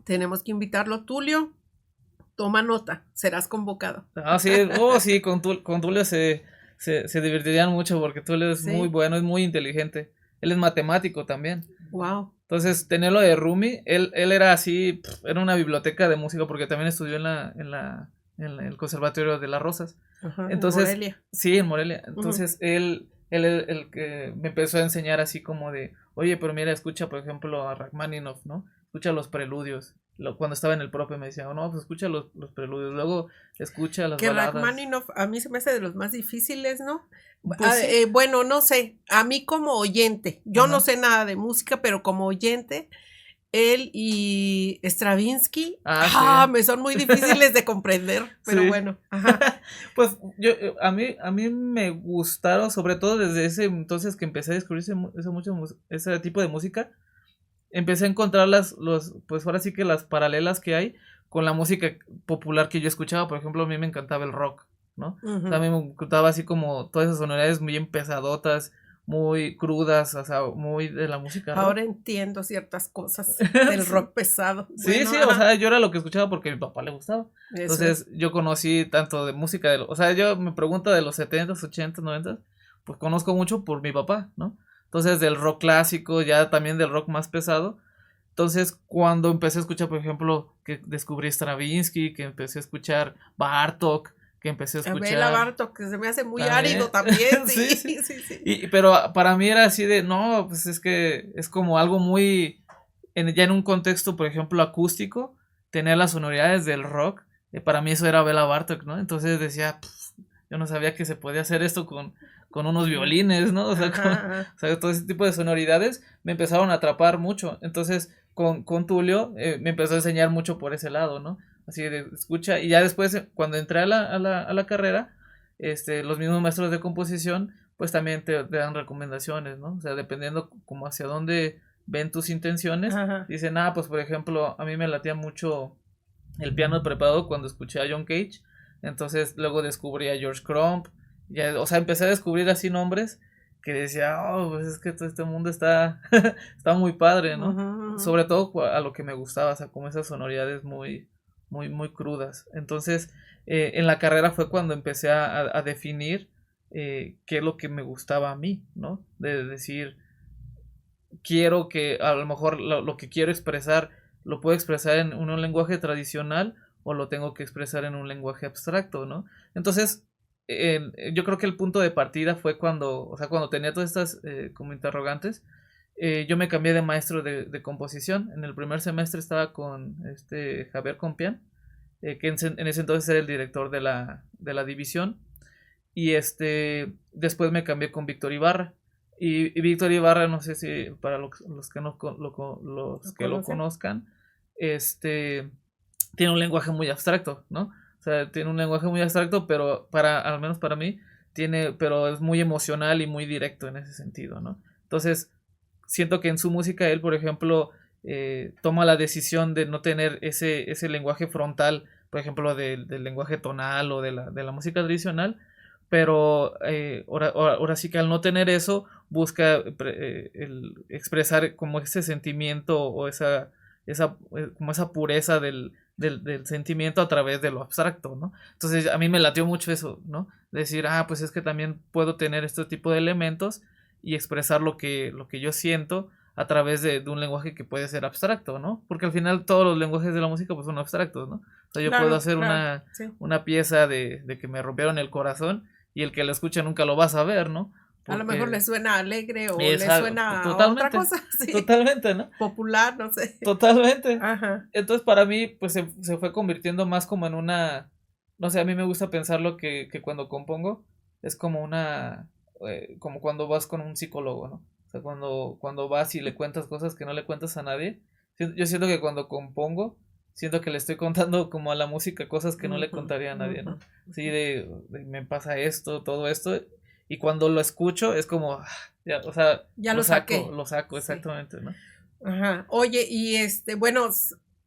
Tenemos que invitarlo, Tulio. Toma nota, serás convocado.
Ah, sí, sí, con Tulio se divertirían mucho porque Tulio es muy bueno, es muy inteligente. Él es matemático también.
Wow.
Entonces, tenerlo de roomie, él era así, era una biblioteca de música porque también estudió en el Conservatorio de las Rosas.
Ajá,
Entonces,
en Morelia.
Sí, en Morelia. Entonces, el que me empezó a enseñar así como de, oye, pero mira, escucha, por ejemplo, a Rachmaninoff, ¿no? Escucha los preludios. Cuando estaba en el profe me decía, no, pues escucha los preludios, luego escucha las baladas.
Que Rachmaninoff a mí se me hace de los más difíciles, ¿no?
Pues sí.
Bueno, no sé, a mí como oyente, yo no sé nada de música, pero como oyente, él y Stravinsky,
sí.
me son muy difíciles de comprender, pero bueno. Ajá.
Pues a mí me gustaron, sobre todo desde ese entonces que empecé a descubrir ese tipo de música, empecé a encontrar pues ahora sí que las paralelas que hay con la música popular que yo escuchaba. Por ejemplo, a mí me encantaba el rock, ¿no? O sea, a mí me encantaba así como todas esas sonoridades muy pesadotas, muy crudas, o sea, muy de la música rock.
Ahora entiendo ciertas cosas del rock pesado.
Sí, bueno, sí, o sea, yo era lo que escuchaba porque a mi papá le gustaba. Entonces, yo conocí tanto de música, o sea, yo me pregunto de los 70s, 80s, 90s, pues conozco mucho por mi papá, ¿no? Entonces, del rock clásico, ya también del rock más pesado. Entonces, cuando empecé a escuchar, por ejemplo, que descubrí Stravinsky, que empecé a escuchar Bartók, que empecé a escuchar...
Bela Bartók, que se me hace muy árido también, sí.
Sí. Pero para mí era así de, no, pues es que es como algo muy... ya en un contexto, por ejemplo, acústico, tener las sonoridades del rock, para mí eso era Bela Bartók, ¿no? Entonces decía, yo no sabía que se podía hacer esto con unos violines, ¿no? O sea, o sea, todo ese tipo de sonoridades me empezaron a atrapar mucho. Entonces, con Tulio me empezó a enseñar mucho por ese lado, ¿no? Así de escucha, y ya después, cuando entré a la carrera, los mismos maestros de composición, pues también te dan recomendaciones, ¿no? O sea, dependiendo como hacia dónde ven tus intenciones, dicen, pues por ejemplo, a mí me latía mucho el piano preparado cuando escuché a John Cage, entonces luego descubrí a George Crumb, ya, o sea, empecé a descubrir así nombres que decía, pues es que todo este mundo está muy padre, ¿no? Sobre todo a lo que me gustaba, o sea, como esas sonoridades muy crudas. Entonces, en la carrera fue cuando empecé a definir qué es lo que me gustaba a mí, ¿no? De decir, quiero que a lo mejor lo que quiero expresar lo puedo expresar en un lenguaje tradicional o lo tengo que expresar en un lenguaje abstracto, ¿no? Entonces, yo creo que el punto de partida fue cuando tenía todas estas como interrogantes, yo me cambié de maestro de composición. En el primer semestre estaba con Javier Compián, que en ese entonces era el director de la división, y después me cambié con Víctor Ibarra. Y Víctor Ibarra, no sé si para los que no los que lo conozcan, tiene un lenguaje muy abstracto, ¿no? O sea, tiene un lenguaje muy abstracto, pero al menos para mí, pero es muy emocional y muy directo en ese sentido, ¿no? Entonces, siento que en su música él, por ejemplo, toma la decisión de no tener ese lenguaje frontal, por ejemplo, del lenguaje tonal o de la música tradicional, pero ahora sí que al no tener eso, busca el expresar como ese sentimiento o como esa pureza del del sentimiento a través de lo abstracto, ¿no? Entonces a mí me latió mucho eso, ¿no? Decir, pues es que también puedo tener este tipo de elementos y expresar lo que yo siento a través de un lenguaje que puede ser abstracto, ¿no? Porque al final todos los lenguajes de la música pues son abstractos, ¿no? O sea, yo puedo hacer una pieza de que me rompieron el corazón y el que la escucha nunca lo va a saber, ¿no?
Porque... a lo mejor le suena alegre o le suena a otra cosa. Sí.
Totalmente, ¿no?
Popular, no sé.
Totalmente.
Ajá.
Entonces para mí pues se fue convirtiendo más como en una... No sé, a mí me gusta pensarlo que cuando compongo es como como cuando vas con un psicólogo, ¿no? O sea, cuando vas y le cuentas cosas que no le cuentas a nadie. Yo siento que cuando compongo, siento que le estoy contando como a la música cosas que no le contaría a nadie, ¿no? Sí, de me pasa esto, todo esto. Y cuando lo escucho es como, ya, o sea,
ya lo saqué.
Lo saco, exactamente, sí. ¿No?
Ajá. Oye, y bueno,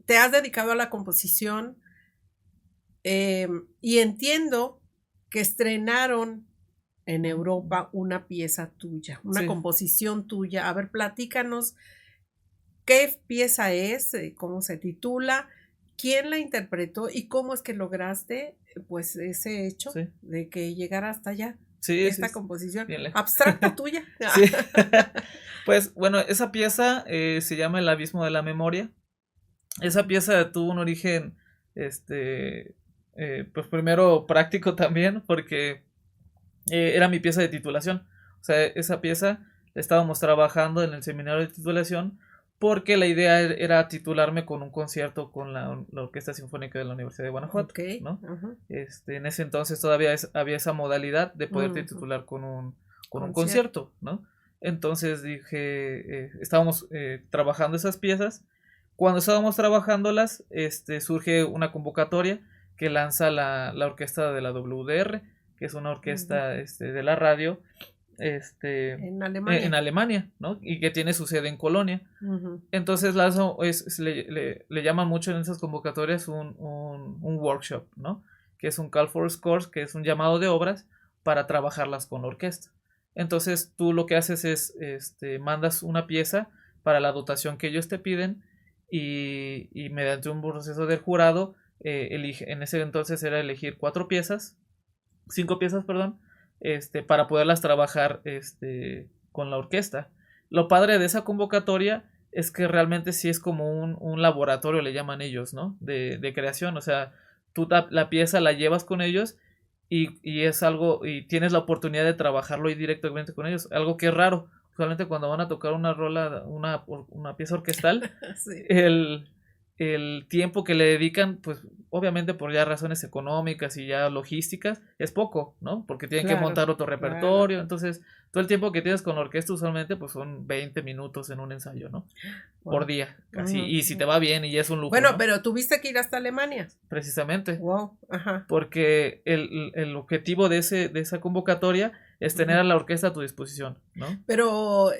te has dedicado a la composición y entiendo que estrenaron en Europa una pieza tuya, una composición tuya. A ver, platícanos qué pieza es, cómo se titula, quién la interpretó y cómo es que lograste pues ese hecho de que llegara hasta allá. Esta composición abstracta tuya.
Sí. Pues bueno, esa pieza se llama El Abismo de la Memoria. Esa pieza tuvo un origen pues primero práctico también, porque era mi pieza de titulación. O sea, esa pieza la estábamos trabajando en el seminario de titulación porque la idea era titularme con un concierto con la Orquesta Sinfónica de la Universidad de Guanajuato, ¿no? En ese entonces todavía había esa modalidad de poderte titular con un concierto, ¿no? Entonces dije, estábamos trabajando esas piezas. Cuando estábamos trabajándolas, surge una convocatoria que lanza la orquesta de la WDR, que es una orquesta de la radio en Alemania, ¿no? Y que tiene su sede en Colonia. Entonces le llaman mucho en esas convocatorias un workshop, ¿no? Que es un call for scores, que es un llamado de obras para trabajarlas con la orquesta. Entonces tú lo que haces es mandas una pieza para la dotación que ellos te piden y mediante un proceso del jurado en ese entonces era elegir 5 piezas, para poderlas trabajar con la orquesta. Lo padre de esa convocatoria es que realmente sí es como un laboratorio, le llaman ellos, ¿no? De creación, o sea, tú la pieza la llevas con ellos y es algo, y tienes la oportunidad de trabajarlo ahí directamente con ellos, algo que es raro. Usualmente cuando van a tocar una rola, una pieza orquestal, sí. El tiempo que le dedican, pues obviamente por ya razones económicas y ya logísticas, es poco, ¿no? Porque tienen que montar otro repertorio, entonces todo el tiempo que tienes con la orquesta usualmente pues son 20 minutos en un ensayo, ¿no? Por día, casi, y si te va bien y es un lujo.
Bueno,
¿no?
pero tuviste que ir hasta Alemania.
Precisamente.
Wow, ajá.
Porque el objetivo de esa convocatoria es tener a la orquesta a tu disposición, ¿no?
Pero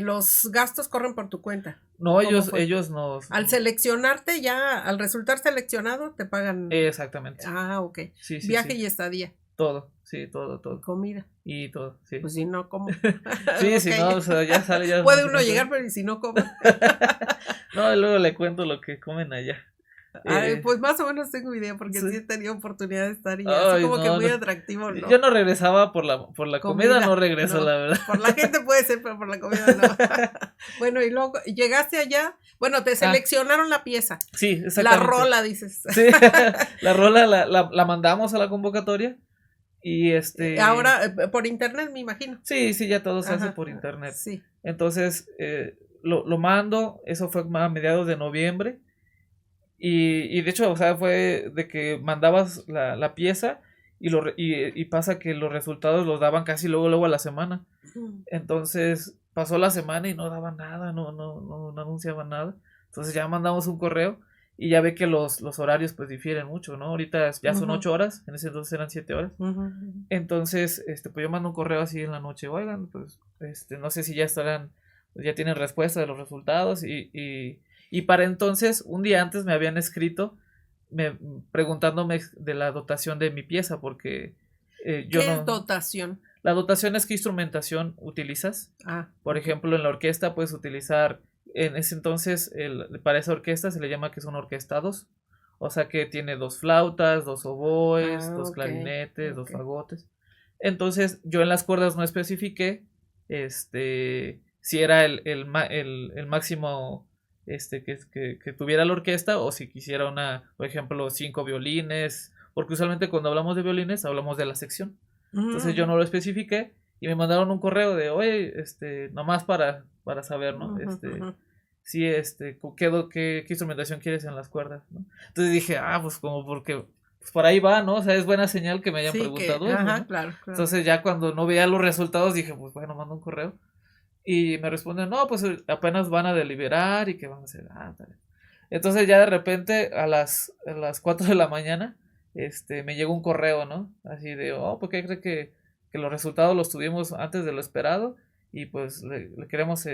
los gastos corren por tu cuenta.
No, ellos nos...
Al seleccionarte ya, al resultar seleccionado, te pagan...
Exactamente.
Ah, ok.
Sí,
viaje y estadía.
Todo, sí, todo.
Comida.
Y todo, sí.
Pues si no, ¿cómo?
Sí, okay. Si no, o sea, ya sale ya...
Puede uno llegar, pero si no, ¿cómo?
No, luego le cuento lo que comen allá.
Pues más o menos tengo idea, porque sí he tenido oportunidad de estar y así como que muy atractivo, ¿no?
Yo no regresaba por la comida, no regreso, la verdad.
Por la gente puede ser, pero por la comida no. Bueno, y luego llegaste allá, bueno, te seleccionaron la pieza.
Sí, exactamente.
La rola, dices.
Sí, la rola la mandamos a la convocatoria y
Ahora, por internet, me imagino.
Sí, ya todo se hace por internet.
Sí.
Entonces, lo mando, eso fue a mediados de noviembre. Y de hecho, o sea, fue de que mandabas la pieza y pasa que los resultados los daban casi luego a la semana. Entonces pasó la semana y no daban nada, no anunciaban nada. Entonces ya mandamos un correo y ya ve que los horarios pues difieren mucho, ¿no? Ahorita ya son 8 horas, en ese entonces eran 7 horas. Entonces, pues yo mando un correo así en la noche, oigan, pues, no sé si ya tienen respuesta de los resultados y para entonces, un día antes me habían escrito preguntándome de la dotación de mi pieza, porque yo
¿Qué es dotación?
La dotación es qué instrumentación utilizas. Por ejemplo, en la orquesta puedes utilizar, en ese entonces, para esa orquesta se le llama que son orquestados, O sea que tiene 2 flautas, 2 oboes, dos
ok,
clarinetes, dos
ok.
fagotes. Entonces, yo en las cuerdas no especifiqué, si era el máximo, que tuviera la orquesta, o si quisiera por ejemplo, 5 violines, porque usualmente cuando hablamos de violines, hablamos de la sección. Entonces yo
Ujú,
no lo especifiqué, y me mandaron un correo de, oye, nomás para saber, ¿no?
ujú, ujú.
Sí, ¿qué instrumentación quieres en las cuerdas, ¿no? Entonces dije, pues como porque pues por ahí va, ¿no? O sea, es buena señal que me hayan
Sí, que,
preguntado eso,
ajá,
¿no?
claro, claro.
Entonces ya cuando no veía los resultados dije, pues bueno, mando un correo. Y me responden, no, pues apenas van a deliberar y que van a hacer. Dale. Entonces ya de repente a las 4 de la mañana, me llegó un correo, ¿no? Así de, ¿por qué cree que los resultados los tuvimos antes de lo esperado? Y pues le queremos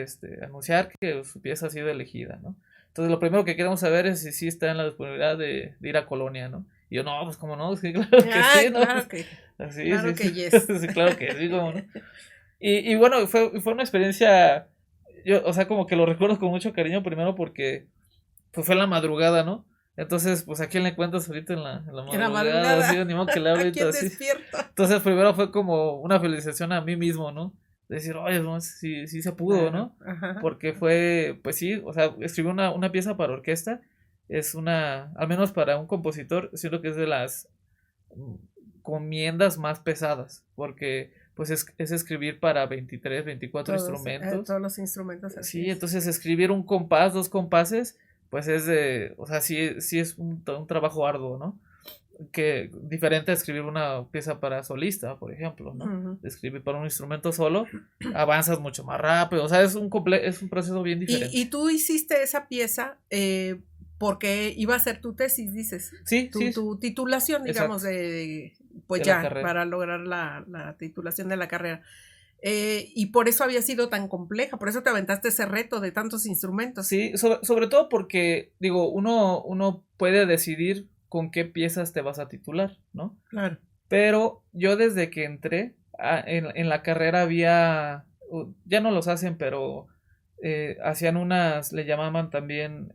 anunciar que su pieza ha sido elegida, ¿no? Entonces lo primero que queremos saber es si sí está en la disponibilidad de ir a Colonia, ¿no? Y yo, no, pues como no, sí, claro que
Ah,
sí, ¿no? Pues, así,
claro
sí,
que
sí,
yes.
sí, claro que sí, como no. Y bueno, fue una experiencia, o sea, como que lo recuerdo con mucho cariño, primero porque pues fue en la madrugada, ¿no? Entonces, pues a quién le cuentas ahorita en la
En la
madrugada, así,
madrugada,
ni modo que le hable
¿a
ahorita
quién
así.
despierta?
Entonces, primero fue como una felicitación a mí mismo, ¿no? De decir, oye, no, sí, sí se pudo,
Claro,
¿no?
ajá.
Porque fue, pues sí, o sea, escribí una pieza para orquesta, al menos para un compositor, siento que es de las comiendas más pesadas, porque pues es escribir para 23 24 instrumentos.
Todos los instrumentos así
Sí,
es.
entonces escribir un compás, 2 compases, pues o sea, sí es un trabajo arduo, ¿no? Que diferente a escribir una pieza para solista, por ejemplo, ¿no?
Ujú.
Escribir para un instrumento solo, avanzas mucho más rápido, o sea, es un proceso bien
Y
diferente.
tú hiciste esa pieza porque iba a ser tu tesis, dices,
Sí, sí,
tu titulación, digamos,
exacto,
pues
de la
ya,
carrera.
para lograr la titulación de la carrera. Y por eso había sido tan compleja, por eso te aventaste ese reto de tantos instrumentos.
Sí, sobre todo porque, digo, uno puede decidir con qué piezas te vas a titular, ¿no?
Claro.
Pero yo desde que entré en la carrera ya no los hacen, pero hacían le llamaban también,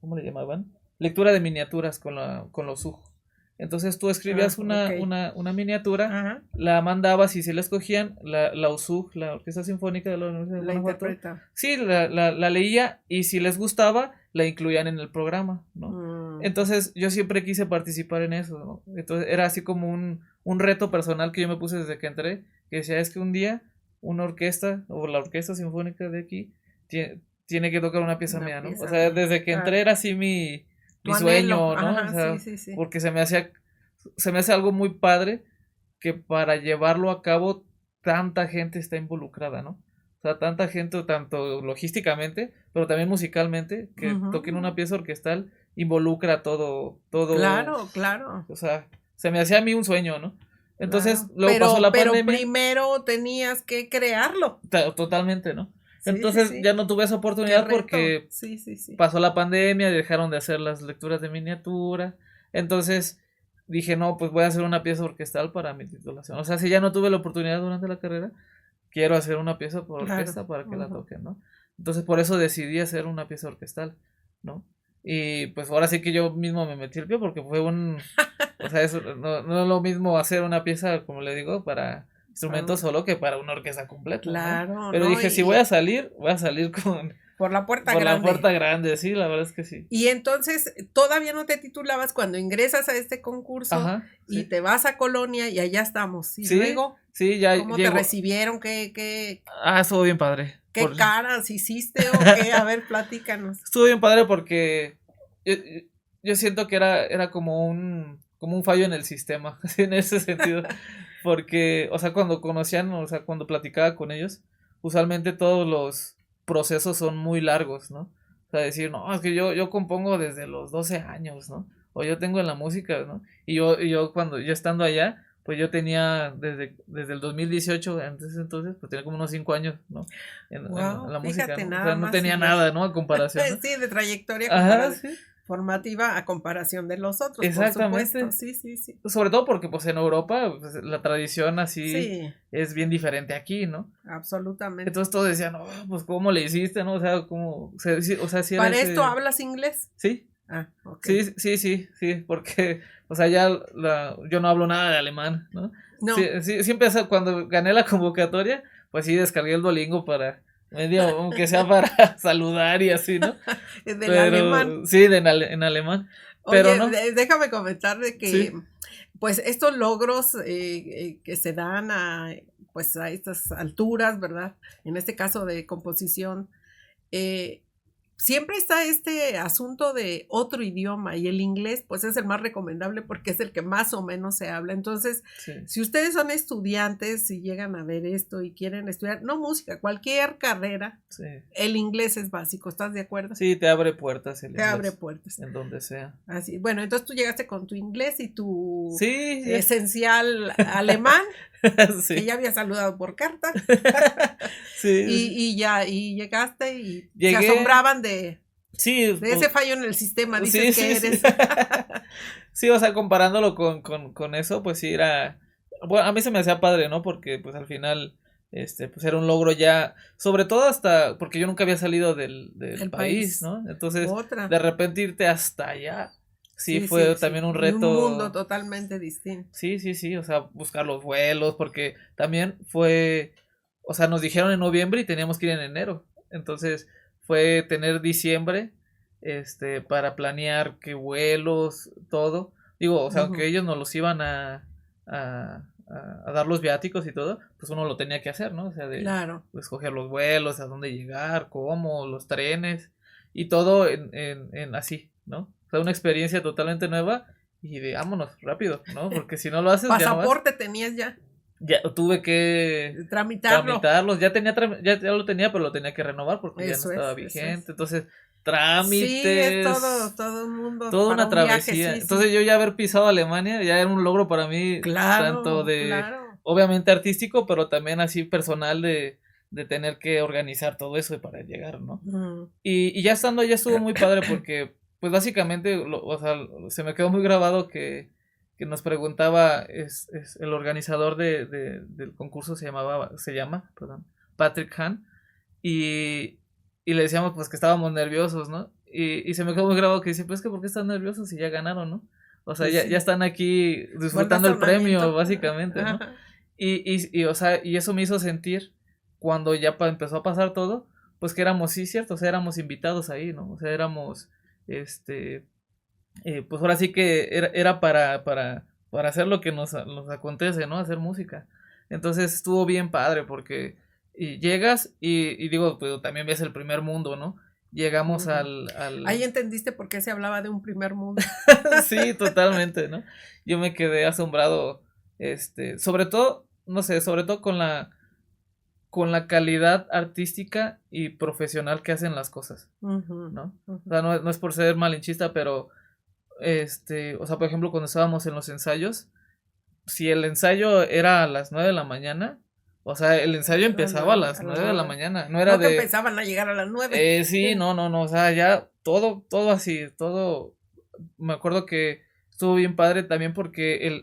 ¿cómo le llamaban? Lectura de miniaturas con los UJ. Entonces tú
Ah,
escribías
ok.
una miniatura,
Ajá.
la mandabas y si la escogían, la USUG, la Orquesta Sinfónica de la Universidad de
La
Guanajuato,
interpreta.
sí, la leía y si les gustaba, la incluían en el programa, ¿no?
Mm,
Entonces yo siempre quise participar en eso, ¿no? Entonces era así como un reto personal que yo me puse desde que entré, que decía, es que un día una orquesta o la Orquesta Sinfónica de aquí tiene que tocar una pieza
una
mía, ¿no? O
pieza
sea,
mía.
desde que entré
Claro.
era así
Tu
mi
anhelo.
sueño, ¿no? O
Ajá, sí,
sea,
sí, sí.
porque se me hace algo muy padre que para llevarlo a cabo tanta gente está involucrada, ¿no? O sea, tanta gente, tanto logísticamente, pero también musicalmente, que toquen
Ujú.
una pieza orquestal involucra todo,
Claro, claro.
o sea, se me hacía a mí un sueño, ¿no? Entonces,
Claro,
luego pasó la
pero
pandemia,
primero tenías que crearlo.
totalmente, ¿no?
Sí, sí,
Entonces ya
sí.
no tuve esa
Qué
oportunidad
reto.
porque
Sí, sí, sí.
pasó la pandemia, dejaron de hacer las lecturas de miniatura. Entonces dije, no, pues voy a hacer una pieza orquestal para mi titulación. O sea, si ya no tuve la oportunidad durante la carrera, quiero hacer una pieza por
Claro.
orquesta para que la
Ujú.
toquen, ¿no? Entonces por eso decidí hacer una pieza orquestal, ¿no? Y pues ahora sí que yo mismo me metí el pie porque o sea, no es lo mismo hacer una pieza, como le digo, para
Para
instrumentos
un-
solo que para una orquesta completa, ¿no?
Claro,
Pero
¿no?
dije, si voy a salir
Por la puerta
por la
grande.
puerta grande, sí, la verdad es que sí.
Y entonces todavía no te titulabas cuando ingresas a este concurso
Ajá,
y
sí.
te vas a Colonia y allá estamos. Y
Sí,
luego,
sí, ya
¿cómo te
llego.
recibieron? ¿Estuvo
Estuvo bien padre.
qué caras hiciste o qué? A ver, platícanos.
Estuvo bien padre porque yo, yo siento que era como un fallo en el sistema, en ese sentido. Porque, o sea, o sea, cuando platicaba con ellos, usualmente todos los procesos son muy largos, ¿no? O sea, decir, no, es que yo compongo desde los 12 años, ¿no? O yo tengo en la música, ¿no? Y yo cuando yo estando allá, pues yo tenía desde el 2018, antes entonces, pues tenía como unos 5 años, ¿no? En
Wow,
la música,
fíjate
¿no? O
nada
sea, no
más
tenía
y ya.
nada, ¿no? A comparación, ¿no?
Sí, de trayectoria
Ajá, sí,
formativa a comparación de los otros, por supuesto.
exactamente.
Sí, sí, sí.
Sobre todo porque pues en Europa pues, la tradición así
Sí,
es bien diferente aquí, ¿no?
absolutamente.
Entonces todos decían, no, pues cómo le hiciste, ¿no? O sea, sí, o sea, sí era
¿Para esto
ese,
hablas inglés?
sí,
Ok.
Sí, porque, o sea, yo no hablo nada de alemán, ¿no?
No.
Sí empecé, cuando gané la convocatoria, pues sí descargué el Duolingo para, medio, aunque sea para saludar y así, ¿no?
Del alemán.
Pero, sí, en alemán, pero
Oye,
no,
déjame comentar de que,
sí,
pues, estos logros que se dan pues, a estas alturas, ¿verdad? En este caso de composición, eh, siempre está este asunto de otro idioma y el inglés pues es el más recomendable porque es el que más o menos se habla. Entonces,
sí,
si ustedes son estudiantes y llegan a ver esto y quieren estudiar, no música, cualquier carrera,
sí.
el inglés es básico, ¿estás de acuerdo?
Sí, te abre puertas el
Te abre
inglés,
puertas.
en donde sea.
Así, bueno, entonces tú llegaste con tu inglés y tu
Sí, ya.
esencial alemán, que
Sí.
ya había saludado por carta,
Sí,
y ya, y llegaste y se
llegué,
asombraban de
sí,
ese fallo en el sistema, dices que
sí.
eres.
Sí, o sea, comparándolo con eso, pues sí era, bueno, a mí se me hacía padre, ¿no? Porque pues al final, pues era un logro ya, sobre todo hasta, porque yo nunca había salido del
El
país,
país.
¿no? Entonces,
Otra.
de repente irte hasta allá, sí
Sí,
fue
sí,
también
sí.
un
Y un mundo
reto.
totalmente distinto.
Sí, o sea, buscar los vuelos, porque también fue, o sea, nos dijeron en noviembre y teníamos que ir en enero. Entonces, fue tener diciembre, para planear qué vuelos, todo. Digo, o sea, aunque
Ujú.
ellos nos los iban a dar los viáticos y todo, pues uno lo tenía que hacer, ¿no? O sea, de
Claro.
escoger los vuelos, a dónde llegar, cómo, los trenes, y todo en así, ¿no? O sea, una experiencia totalmente nueva y de vámonos, rápido, ¿no? Porque si no lo haces, ya no vas.
Pasaporte tenías ya.
Ya tuve que
Tramitarlo.
tramitarlos, ya lo tenía, pero lo tenía que renovar porque ya no
Eso
estaba
es, eso es.
vigente. Entonces,
Sí, es todo,
trámites,
todo un mundo
toda
para
una
un viaje,
travesía.
sí,
Entonces,
sí.
yo ya haber pisado Alemania ya era un logro para mí, tanto
Claro,
de,
claro.
obviamente artístico, pero también así personal de tener que organizar todo eso para llegar, ¿no?
Mm.
Y ya estando allá estuvo muy padre porque, pues básicamente, o sea, se me quedó muy grabado que nos preguntaba, es el organizador del concurso se llama, perdón, Patrick Hahn, y le decíamos pues que estábamos nerviosos, ¿no? Y se me quedó muy grabado que dice, pues que ¿por qué están nerviosos si ya ganaron, ¿no? O sea,
Pues
ya
sí.
están aquí
Buen
disfrutando el premio,
razonamiento.
básicamente, ¿no?
Ajá.
O sea, y eso me hizo sentir, cuando ya empezó a pasar todo, pues que éramos, sí, cierto, o sea, éramos invitados ahí, ¿no? O sea, éramos, pues ahora sí que era para hacer lo que nos acontece, ¿no? Hacer música. Entonces estuvo bien padre porque llegas y digo, pues también ves el primer mundo, ¿no? Llegamos
Ujú. Ahí
al...
entendiste por qué se hablaba de un primer mundo.
Sí, totalmente, ¿no? Yo me quedé asombrado, sobre todo, no sé, sobre todo con la calidad artística y profesional que hacen las cosas,
Ujú,
¿no? O
ujú.
sea, no es por ser malinchista, pero o sea, por ejemplo, cuando estábamos en los ensayos, si el ensayo era a las 9 de la mañana, o sea, el ensayo
A las
empezaba a
9,
las
a las
9 de la
9.
mañana, no era
No que
de,
empezaban a llegar a las 9.
sí, no, o sea, ya todo así, todo, me acuerdo que estuvo bien padre también porque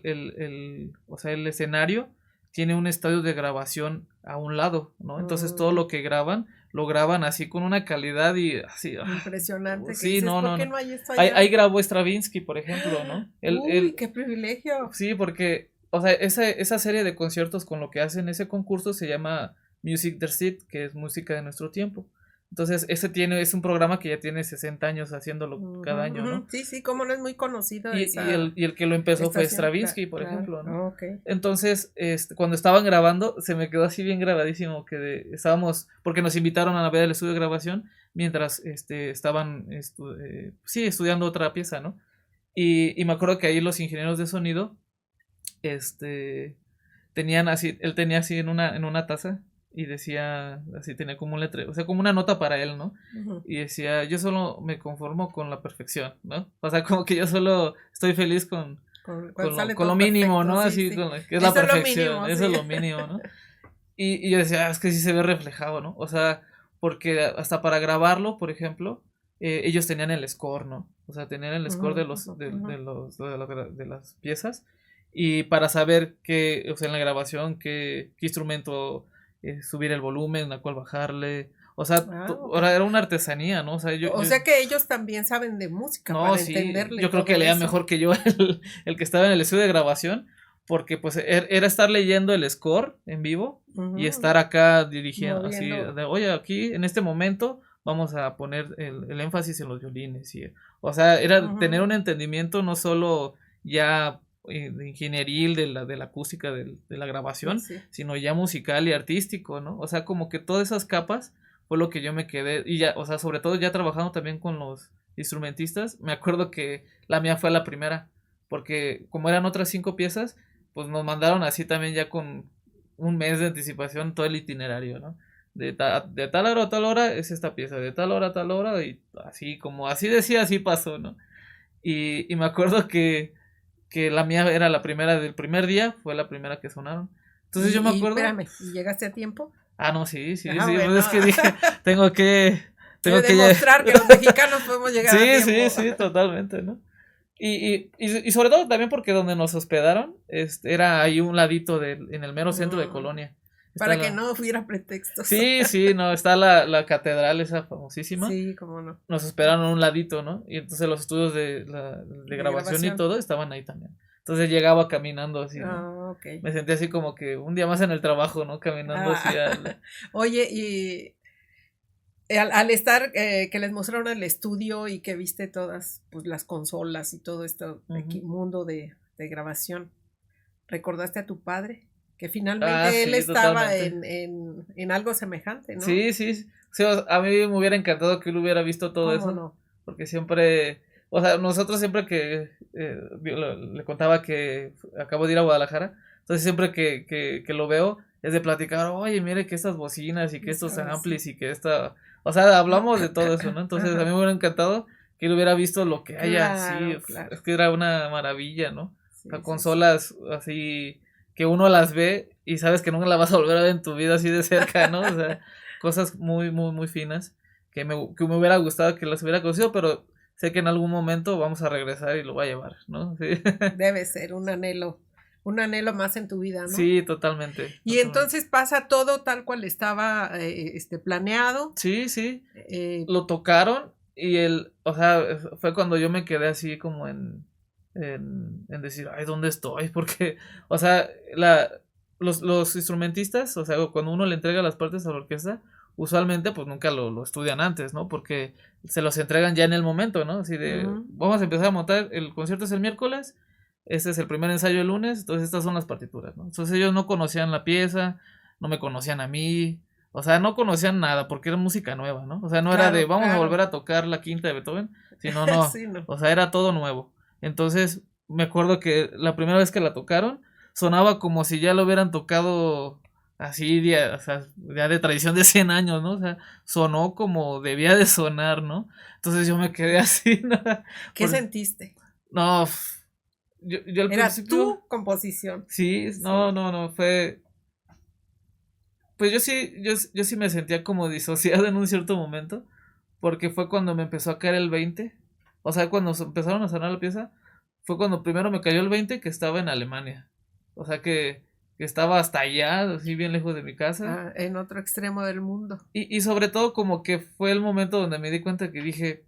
o sea, el escenario tiene un estudio de grabación a un lado, ¿no? Entonces todo
Mm,
lo que graban, lo graban así con una calidad y así,
impresionante que
sí,
dices,
no,
¿por
no,
qué
no.
no hay esto
Ahí
allá?
grabó Stravinsky, por ejemplo, ¿no?
Uy, qué privilegio.
Sí, porque, o sea, esa serie de conciertos con lo que hacen ese concurso se llama Music der Zeit, que es música de nuestro tiempo. Entonces, es un programa que ya tiene 60 años haciéndolo
Ujú,
cada año,
ujú.
¿no?
Sí, sí, cómo no es muy conocido
Y el que lo empezó fue
estación.
Stravinsky, por
Claro.
ejemplo, ¿no?
Oh, ok.
Entonces, cuando estaban grabando, se me quedó así bien grabadísimo que estábamos, porque nos invitaron a ver el estudio de grabación mientras estaban sí, estudiando otra pieza, ¿no? Y me acuerdo que ahí los ingenieros de sonido, tenían así, él tenía así en una taza y decía, así tenía como un letrero, o sea, como una nota para él, ¿no?
Ujú.
Y decía, yo solo me conformo con la perfección, ¿no? O sea, como que yo solo estoy feliz
Cuando sale
con lo
todo
mínimo,
perfecto,
¿no?
sí,
Así,
sí.
que es la
Eso es lo
perfección,
mínimo,
eso es
sí.
lo mínimo, ¿no? Y yo decía, es que sí se ve reflejado, ¿no? O sea, porque hasta para grabarlo, por ejemplo, ellos tenían el score, ¿no? O sea, tenían el score
Ujú, ujú.
de las piezas y para saber qué, o sea, en la grabación, qué instrumento subir el volumen, a cuál bajarle, O sea,
Ok.
ahora era una artesanía, ¿no? O sea,
O sea que ellos también saben de música
no,
para
sí,
entenderle
yo creo que
todo
leía
eso.
mejor que yo el que estaba en el estudio de grabación, porque pues era estar leyendo el score en vivo y
Ujú.
estar acá dirigiendo así,
Moviendo.
oye, aquí en este momento vamos a poner el énfasis en los violines. O sea, era tener
Ujú.
un entendimiento no solo ya de ingenieril de la acústica de la
Sí,
grabación,
sí.
sino ya musical y artístico, ¿no? O sea, como que todas esas capas fue lo que yo me quedé, y ya, o sea, sobre todo ya trabajando también con los instrumentistas, me acuerdo que la mía fue la primera, porque como eran otras 5 piezas, pues nos mandaron así también ya con un mes de anticipación todo el itinerario, ¿no? De tal hora a tal hora es esta pieza, de tal hora a tal hora, y así como así decía, así pasó, ¿no? Y me acuerdo que la mía era la primera del primer día, fue la primera que sonaron. Entonces yo me
Y
acuerdo,
espérame, ¿y llegaste a tiempo?
ah, no, sí, sí,
Ah,
sí, pues
bueno.
es que dije, tengo que, tengo que ya.
Demostrar que los mexicanos podemos llegar a
Sí, sí,
tiempo.
sí, totalmente, ¿no? Y sobre todo también porque donde nos hospedaron, era ahí un ladito en el mero centro de
Mm,
Colonia. Está
para que
la.
no hubiera pretextos.
Sí, sí, no, está la catedral esa famosísima.
Sí, cómo no.
Nos hospedaron a un ladito, ¿no? Y entonces los estudios de
De
grabación y
grabación.
todo estaban ahí también. Entonces llegaba caminando así, ¿no?
Ah, ok.
Me sentí así como que un día más en el trabajo, ¿no? Caminando así
Ah, oye, y al estar, que les mostraron el estudio y que viste todas pues, las consolas y todo este
Ujú.
mundo de grabación, ¿recordaste a tu padre? Que
Ah,
finalmente él
sí,
estaba
totalmente.
en algo semejante, ¿no?
Sí, sí, sí, a mí me hubiera encantado que él hubiera visto todo
¿Cómo
eso,
no?
porque siempre, o sea, nosotros siempre que le contaba que acabo de ir a Guadalajara, entonces siempre que lo veo es de platicar, oye, mire que estas bocinas y que estos
Ah, sí.
amplis y que esta, o sea, hablamos de todo eso, ¿no? Entonces a mí
Ajá.
me hubiera encantado que él hubiera visto lo que haya, sí,
Claro, claro.
es que era una maravilla, ¿no? O sea,
Sí, sí, sí.
consolas así que uno las ve y sabes que nunca las vas a volver a ver en tu vida así de cerca, ¿no? O sea, cosas muy, muy, muy finas que me hubiera gustado que las hubiera conocido, pero sé que en algún momento vamos a regresar y lo voy a llevar, ¿no? Sí,
Debe ser un anhelo más en tu vida, ¿no?
sí, totalmente,
Y
totalmente.
entonces pasa todo tal cual estaba planeado.
Sí, sí,
eh,
lo tocaron y o sea, fue cuando yo me quedé así como en decir, ay, ¿dónde estoy? Porque, o sea, los instrumentistas, o sea, cuando uno le entrega las partes a la orquesta, usualmente pues nunca lo estudian antes, ¿no? Porque se los entregan ya en el momento, ¿no? Así de,
ujú,
vamos a empezar a montar, el concierto es el miércoles, este es el primer ensayo el lunes, entonces estas son las partituras, ¿no? Entonces ellos no conocían la pieza, no me conocían a mí, o sea, no conocían nada porque era música nueva, ¿no? O sea, no era de
claro,
vamos a
claro.
volver a tocar la quinta de Beethoven, sino no,
Sí, no.
o sea, era todo nuevo. Entonces, me acuerdo que la primera vez que la tocaron, sonaba como si ya lo hubieran tocado así, o sea, ya de tradición de 100 años, ¿no? O sea, sonó como debía de sonar, ¿no? Entonces yo me quedé así, ¿no?
¿Qué
Por-
sentiste?
no, yo al
Era
principio,
tu composición.
sí,
Sí.
no, no, no, pues yo sí me sentía como disociado en un cierto momento, porque fue cuando me empezó a caer el 20. O sea, cuando empezaron a sonar la pieza, fue cuando primero me cayó el 20 que estaba en Alemania. O sea, que estaba hasta allá, así bien lejos de mi casa.
Ah, en otro extremo del mundo.
Y sobre todo como que fue el momento donde me di cuenta que dije,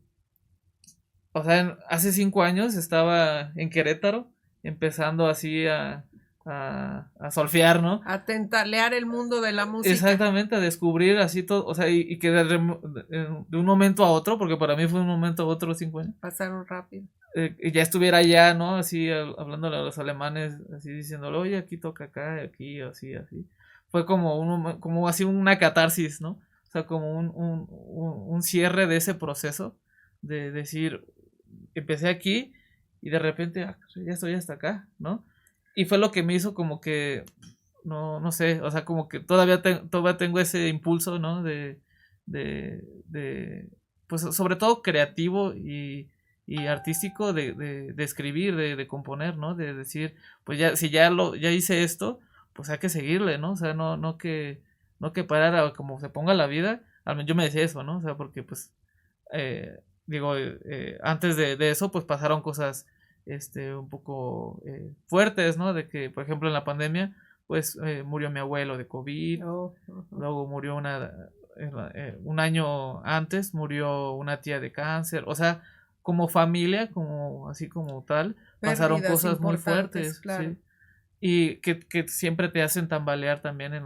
o sea, hace 5 años estaba en Querétaro, empezando así a solfear, ¿no?
A tentalear el mundo de la música.
Exactamente, a descubrir así todo, o sea, y que de un momento a otro, porque para mí fue un momento a otro 5 años,
Pasaron rápido.
y ya estuviera allá, ¿no? Así hablándole a los alemanes, así diciéndole, oye, aquí toca acá, aquí, así, así. Fue como así una catarsis, ¿no? O sea, como un cierre de ese proceso de decir, empecé aquí y de repente ya estoy hasta acá, ¿no? Y fue lo que me hizo como que no, no sé, o sea, como que todavía tengo ese impulso, ¿no? De pues sobre todo creativo y artístico de escribir, de componer, ¿no? De decir, pues ya, si ya hice esto, pues hay que seguirle, ¿no? O sea, no que parar a como se ponga la vida, al menos yo me decía eso, ¿no? O sea, porque pues, digo, antes de eso, pues pasaron cosas, un poco fuertes, ¿no? De que, por ejemplo, en la pandemia, pues murió mi abuelo de COVID,
Oh, ujú.
luego murió un año antes murió una tía de cáncer, o sea, como familia, como así como tal, pasaron
Pérdidas
cosas muy
importantes,
fuertes,
claro,
sí, y que siempre te hacen tambalear también en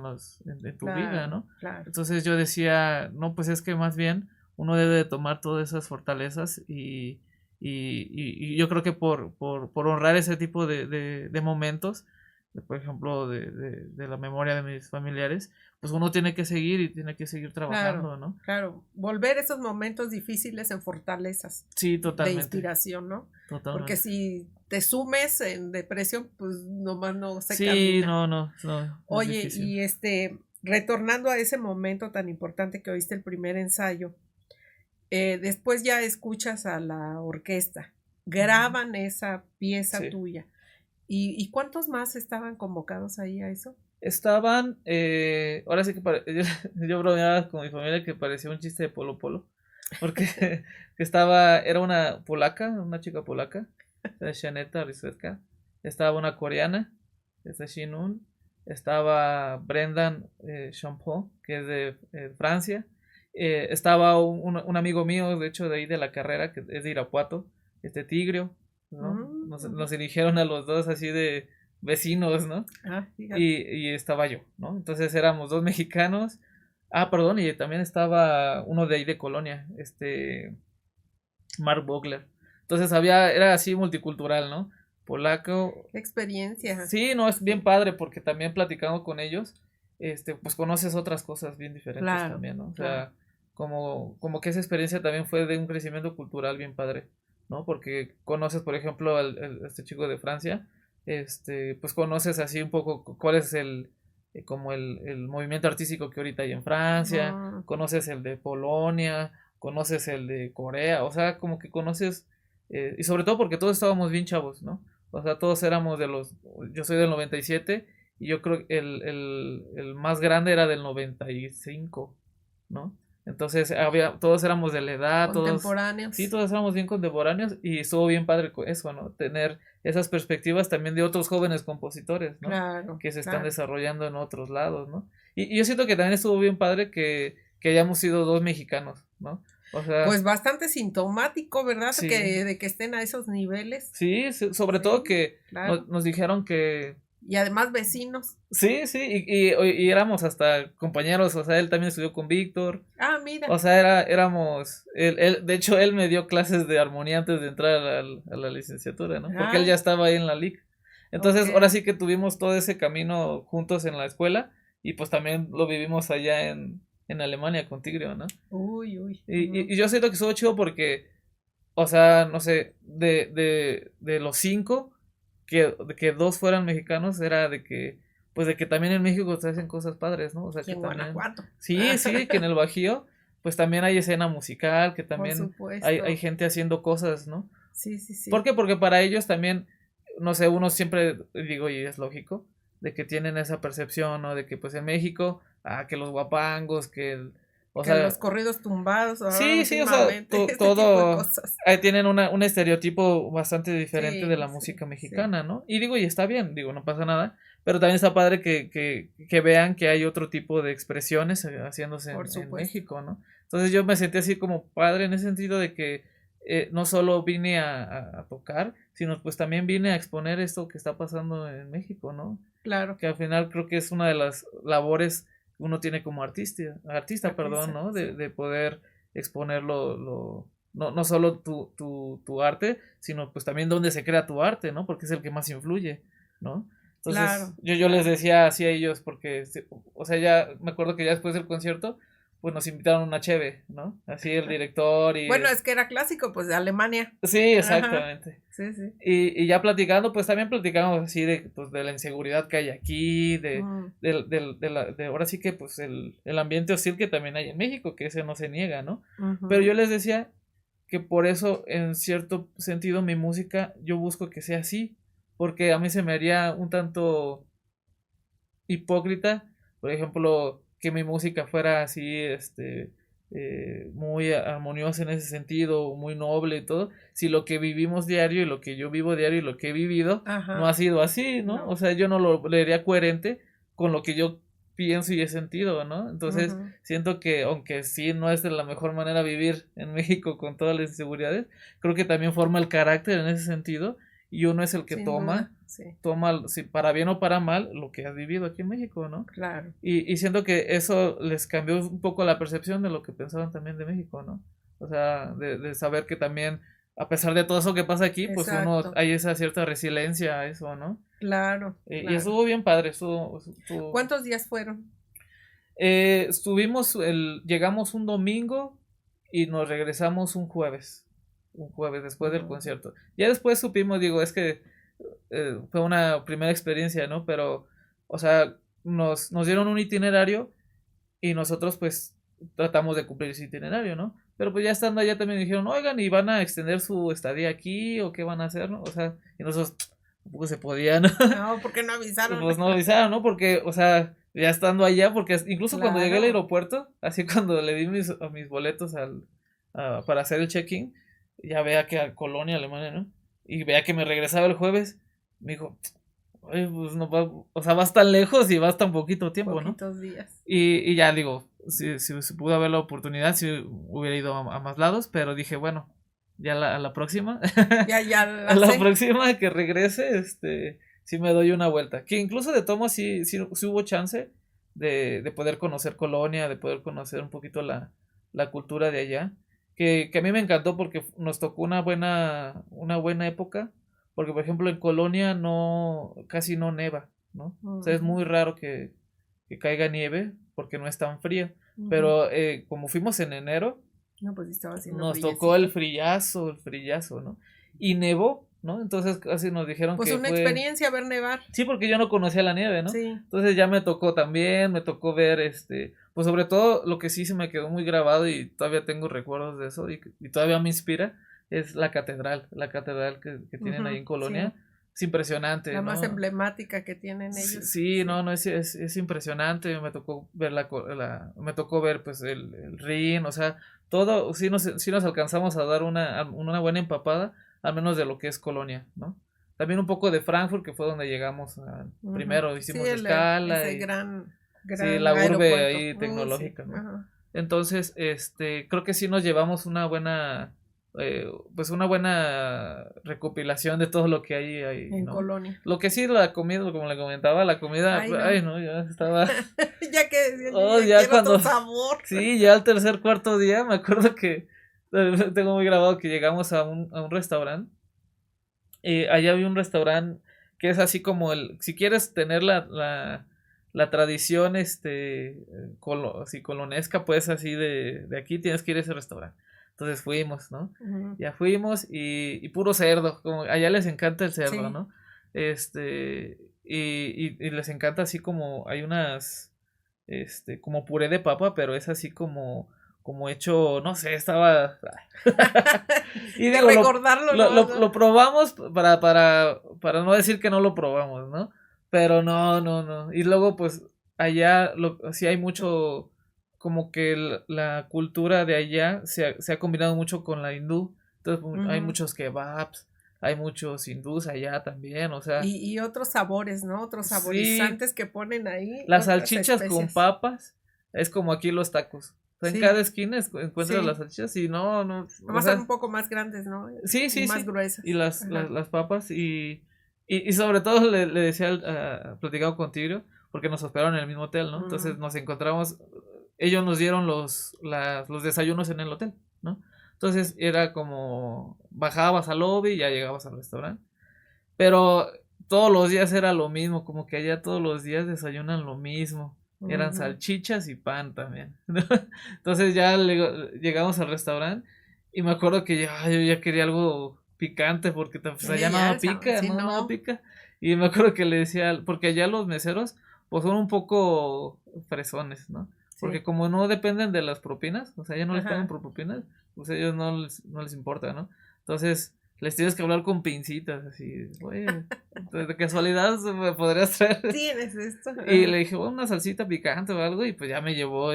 tu vida,
claro,
¿no?
claro.
Entonces yo decía, no, pues es que más bien uno debe de tomar todas esas fortalezas y yo creo que por honrar ese tipo de momentos, por ejemplo, de la memoria de mis familiares, pues uno tiene que seguir y tiene que seguir
Claro,
trabajando, ¿no?
claro. Volver esos momentos difíciles en fortalezas
Sí,
de
totalmente,
inspiración, ¿no? Porque
totalmente.
si te sumes en depresión, pues nomás no se
Sí,
camina.
no, no, no, es
Oye,
difícil.
y retornando a ese momento tan importante que oíste el primer ensayo, después ya escuchas a la orquesta,
Ujú.
graban esa pieza
Sí.
tuya. Y cuántos más estaban convocados ahí a eso?
Estaban, ahora sí que yo bromeaba con mi familia que parecía un chiste de Polo Polo, porque que era una polaca, una chica polaca, Shaneta Ryszewska, estaba una coreana, esta Shinun, estaba Brendan Champeau, que es de Francia, estaba un amigo mío, de hecho de ahí de la carrera, que es de Irapuato, este Tigrio, ¿no?
Mm,
Nos eligieron a los dos así de vecinos, ¿no?
fíjate.
Y estaba yo, ¿no? Entonces éramos dos mexicanos. Ah, perdón, y también estaba uno de ahí de Colonia, Mark Vogler. Entonces era así multicultural, ¿no? Polaco.
Qué experiencia.
Sí, no, es bien padre porque también platicando con ellos, pues conoces otras cosas bien diferentes
Claro,
también, ¿no? O
claro.
sea, como que esa experiencia también fue de un crecimiento cultural bien padre, ¿no? Porque conoces, por ejemplo, este chico de Francia, pues conoces así un poco cuál es como el movimiento artístico que ahorita hay en Francia,
Mm,
conoces el de Polonia, conoces el de Corea, o sea, como que conoces, y sobre todo porque todos estábamos bien chavos, ¿no? O sea, todos éramos yo soy del 97 y yo creo que el más grande era del 95, ¿no? Entonces todos éramos de la edad, sí,
contemporáneos.
todos éramos bien contemporáneos y estuvo bien padre con eso, ¿no? Tener esas perspectivas también de otros jóvenes compositores, ¿no?
Claro,
Que se están
claro.
desarrollando en otros lados, ¿no? Y yo siento que también estuvo bien padre que hayamos sido dos mexicanos, ¿no? O sea,
Pues bastante sintomático, ¿verdad?
sí,
De que estén a esos niveles.
sí, sobre todo
Sí,
que
claro.
nos dijeron que
Y además vecinos.
sí, sí, y éramos hasta compañeros, o sea, él también estudió con Víctor,
Ah,
o
mira.
sea, éramos, de hecho, él me dio clases de armonía antes de entrar a la licenciatura, ¿no? Porque él
Ah,
ya estaba ahí en la LIC.
ok.
Entonces, ahora sí que tuvimos todo ese camino juntos en la escuela y pues también lo vivimos allá en Alemania con Tigrio, ¿no?
Uy, uy.
Y yo siento que estuvo chido porque o sea, no sé, de los cinco, que dos fueran mexicanos, era pues de que también en México se hacen cosas padres, ¿no? O sea,
Y
que
en
también,
Guanajuato.
sí, sí, que en el Bajío, pues también hay escena musical, que
Por
también hay
supuesto.
gente haciendo cosas, ¿no?
Sí, sí,
¿Por
sí.
qué? Porque para ellos también, no sé, uno siempre, digo, y es lógico, de que tienen esa percepción, ¿no? De que pues en México, que los guapangos, o
Que los
sea,
corridos tumbados ahora
sí, sí, o sea,
últimamente, este tipo de
todo
cosas.
tienen un estereotipo bastante diferente de
Sí,
la
sí,
música
sí.
mexicana, ¿no? Y digo, y está bien, digo, no pasa nada, pero también está padre que vean que hay otro tipo de expresiones haciéndose
Por
en
supuesto.
México, ¿no? Entonces yo me sentí así como padre en ese sentido de que no solo vine a tocar, sino pues también vine a exponer esto que está pasando en México, ¿no?
Claro.
Que al final creo que es una de las labores que uno tiene como artista, perdón,
Artista,
¿no?
sí.
De poder exponer no solo tu arte, sino pues también dónde se crea tu arte, ¿no? Porque es el que más influye, ¿no? Entonces,
Claro,
yo les
claro.
decía así a ellos, porque, o sea, ya me acuerdo que ya después del concierto, pues nos invitaron a una cheve, ¿no? Así el director
Bueno,
y...
es que era clásico, pues de Alemania.
Sí,
Ajá.
exactamente.
Sí, sí.
Y ya platicando, pues también platicamos así pues, de la inseguridad que hay aquí,
Mm,
ahora sí que pues el ambiente hostil que también hay en México, que ese no se niega, ¿no? Pero
ujú.
yo les decía que por eso, en cierto sentido, mi música, yo busco que sea así, porque a mí se me haría un tanto hipócrita, por ejemplo, que mi música fuera así, muy armoniosa en ese sentido, muy noble y todo, si lo que vivimos diario y lo que yo vivo diario y lo que he vivido no
Ajá.
ha sido así, ¿no? O
No.
sea, yo no lo leería coherente con lo que yo pienso y he sentido, ¿no? Entonces, siento que aunque sí no es de la mejor manera vivir en México con todas las inseguridades, creo que también forma el carácter en ese sentido y uno es el que
Sin
toma,
duda, sí.
toma, si para bien o para mal, lo que has vivido aquí en México, ¿no?
Claro.
Y siento que eso les cambió un poco la percepción de lo que pensaban también de México, ¿no? O sea, de saber que también, a pesar de todo eso que pasa aquí, pues uno
Exacto.
hay esa cierta resiliencia a eso, ¿no?
Claro,
Y
claro.
estuvo bien padre,
¿Cuántos días fueron?
Llegamos un domingo y nos regresamos un jueves después del concierto. Ya después supimos, digo, es que fue una primera experiencia, ¿no? Pero, o sea, nos dieron un itinerario y nosotros pues tratamos de cumplir ese itinerario, ¿no? Pero pues ya estando allá también dijeron, oigan, ¿y van a extender su estadía aquí o qué van a hacer, no? O sea, y nosotros tampoco se podía, ¿no?
No, ¿por qué no avisaron?
Pues no avisaron, ¿no? Porque, o sea, ya estando allá, porque incluso cuando llegué al aeropuerto, así cuando le di mis boletos para hacer el check-in, ya vea que a Colonia, Alemania, ¿no? Y vea que me regresaba el jueves, me dijo, oye, pues no va, o sea, vas tan lejos y vas tan poquito tiempo,
Poquitos días.
Y ya digo, si pudo haber la oportunidad, si hubiera ido a más lados, pero dije, bueno, ya a la próxima,
ya
a la próxima que regrese, sí me doy una vuelta. Que incluso de tomo sí hubo chance de poder conocer Colonia, de poder conocer un poquito la cultura de allá. Que a mí me encantó porque nos tocó una buena época. Porque, por ejemplo, en Colonia casi no neva, ¿no? O sea, es muy raro que caiga nieve porque no es tan fría. Pero como fuimos en enero,
no, pues estaba haciendo
nos tocó el frillazo, ¿no? Y nevó, ¿no? Entonces casi nos dijeron
pues
que
una experiencia ver nevar.
Sí, porque yo no conocía la nieve, ¿no?
Sí.
Entonces ya me tocó ver pues sobre todo lo que sí se me quedó muy grabado y todavía tengo recuerdos de eso y todavía me inspira es la catedral que tienen ahí en Colonia. Sí. Es impresionante.
La más emblemática que tienen ellos.
Sí, no, es impresionante. Me tocó ver me tocó ver pues el Rin, o sea, todo, sí nos alcanzamos a dar una buena empapada, al menos de lo que es Colonia, ¿no? También un poco de Frankfurt, que fue donde llegamos primero, hicimos escala.
Ese gran
sí, la urbe
aeropuerto.
Ahí tecnológica,
sí.
¿no? Entonces, creo que sí nos llevamos una buena recopilación de todo lo que hay ahí,
en
¿no?
Colonia.
Lo que sí, la comida, como le comentaba, la comida, ya estaba.
ya que
ya
cuando otro sabor.
Sí, ya al tercer, cuarto día, me acuerdo que tengo muy grabado que llegamos a un restaurante. Allá había un restaurante que es así como si quieres tener la tradición así colonesca, pues así de aquí tienes que ir a ese restaurante. Entonces fuimos, ¿no? Ya fuimos y puro cerdo, como allá les encanta el cerdo, ¿no? Y les encanta así como hay unas como puré de papa, pero es así como hecho, no sé, estaba y digo,
recordarlo
lo probamos para no decir que no lo probamos, ¿no? Pero no. Y luego pues allá sí hay mucho como que la cultura de allá se ha combinado mucho con la hindú. Entonces hay muchos kebabs, hay muchos hindús allá también, o sea.
Y otros sabores, ¿no? Otros saborizantes que ponen ahí.
Las salchichas con papas es como aquí los tacos. O sea, en cada esquina encuentras las salchichas y no.
Nomás son un poco más grandes, ¿no?
Sí.
Más gruesas.
Y las papas y sobre todo le decía, platicado con Tigrio, porque nos hospedaron en el mismo hotel, ¿no? Entonces nos encontramos, ellos nos dieron los desayunos en el hotel, ¿no? Entonces era como, bajabas al lobby y ya llegabas al restaurante. Pero todos los días era lo mismo, como que allá todos los días desayunan lo mismo. Eran salchichas y pan también, ¿no? Entonces ya llegamos al restaurante y me acuerdo que yo ya quería algo picante porque pues allá nada pica, nada pica. Y me acuerdo que le decía, porque allá los meseros pues son un poco fresones, ¿no? Porque como no dependen de las propinas, o sea, ya no les pagan por propinas, pues a ellos no les importa, ¿no? Entonces les tienes que hablar con pincitas, así, oye, de casualidad me podrías traer.
Tienes esto.
Y le dije, una salsita picante o algo, y pues ya me llevó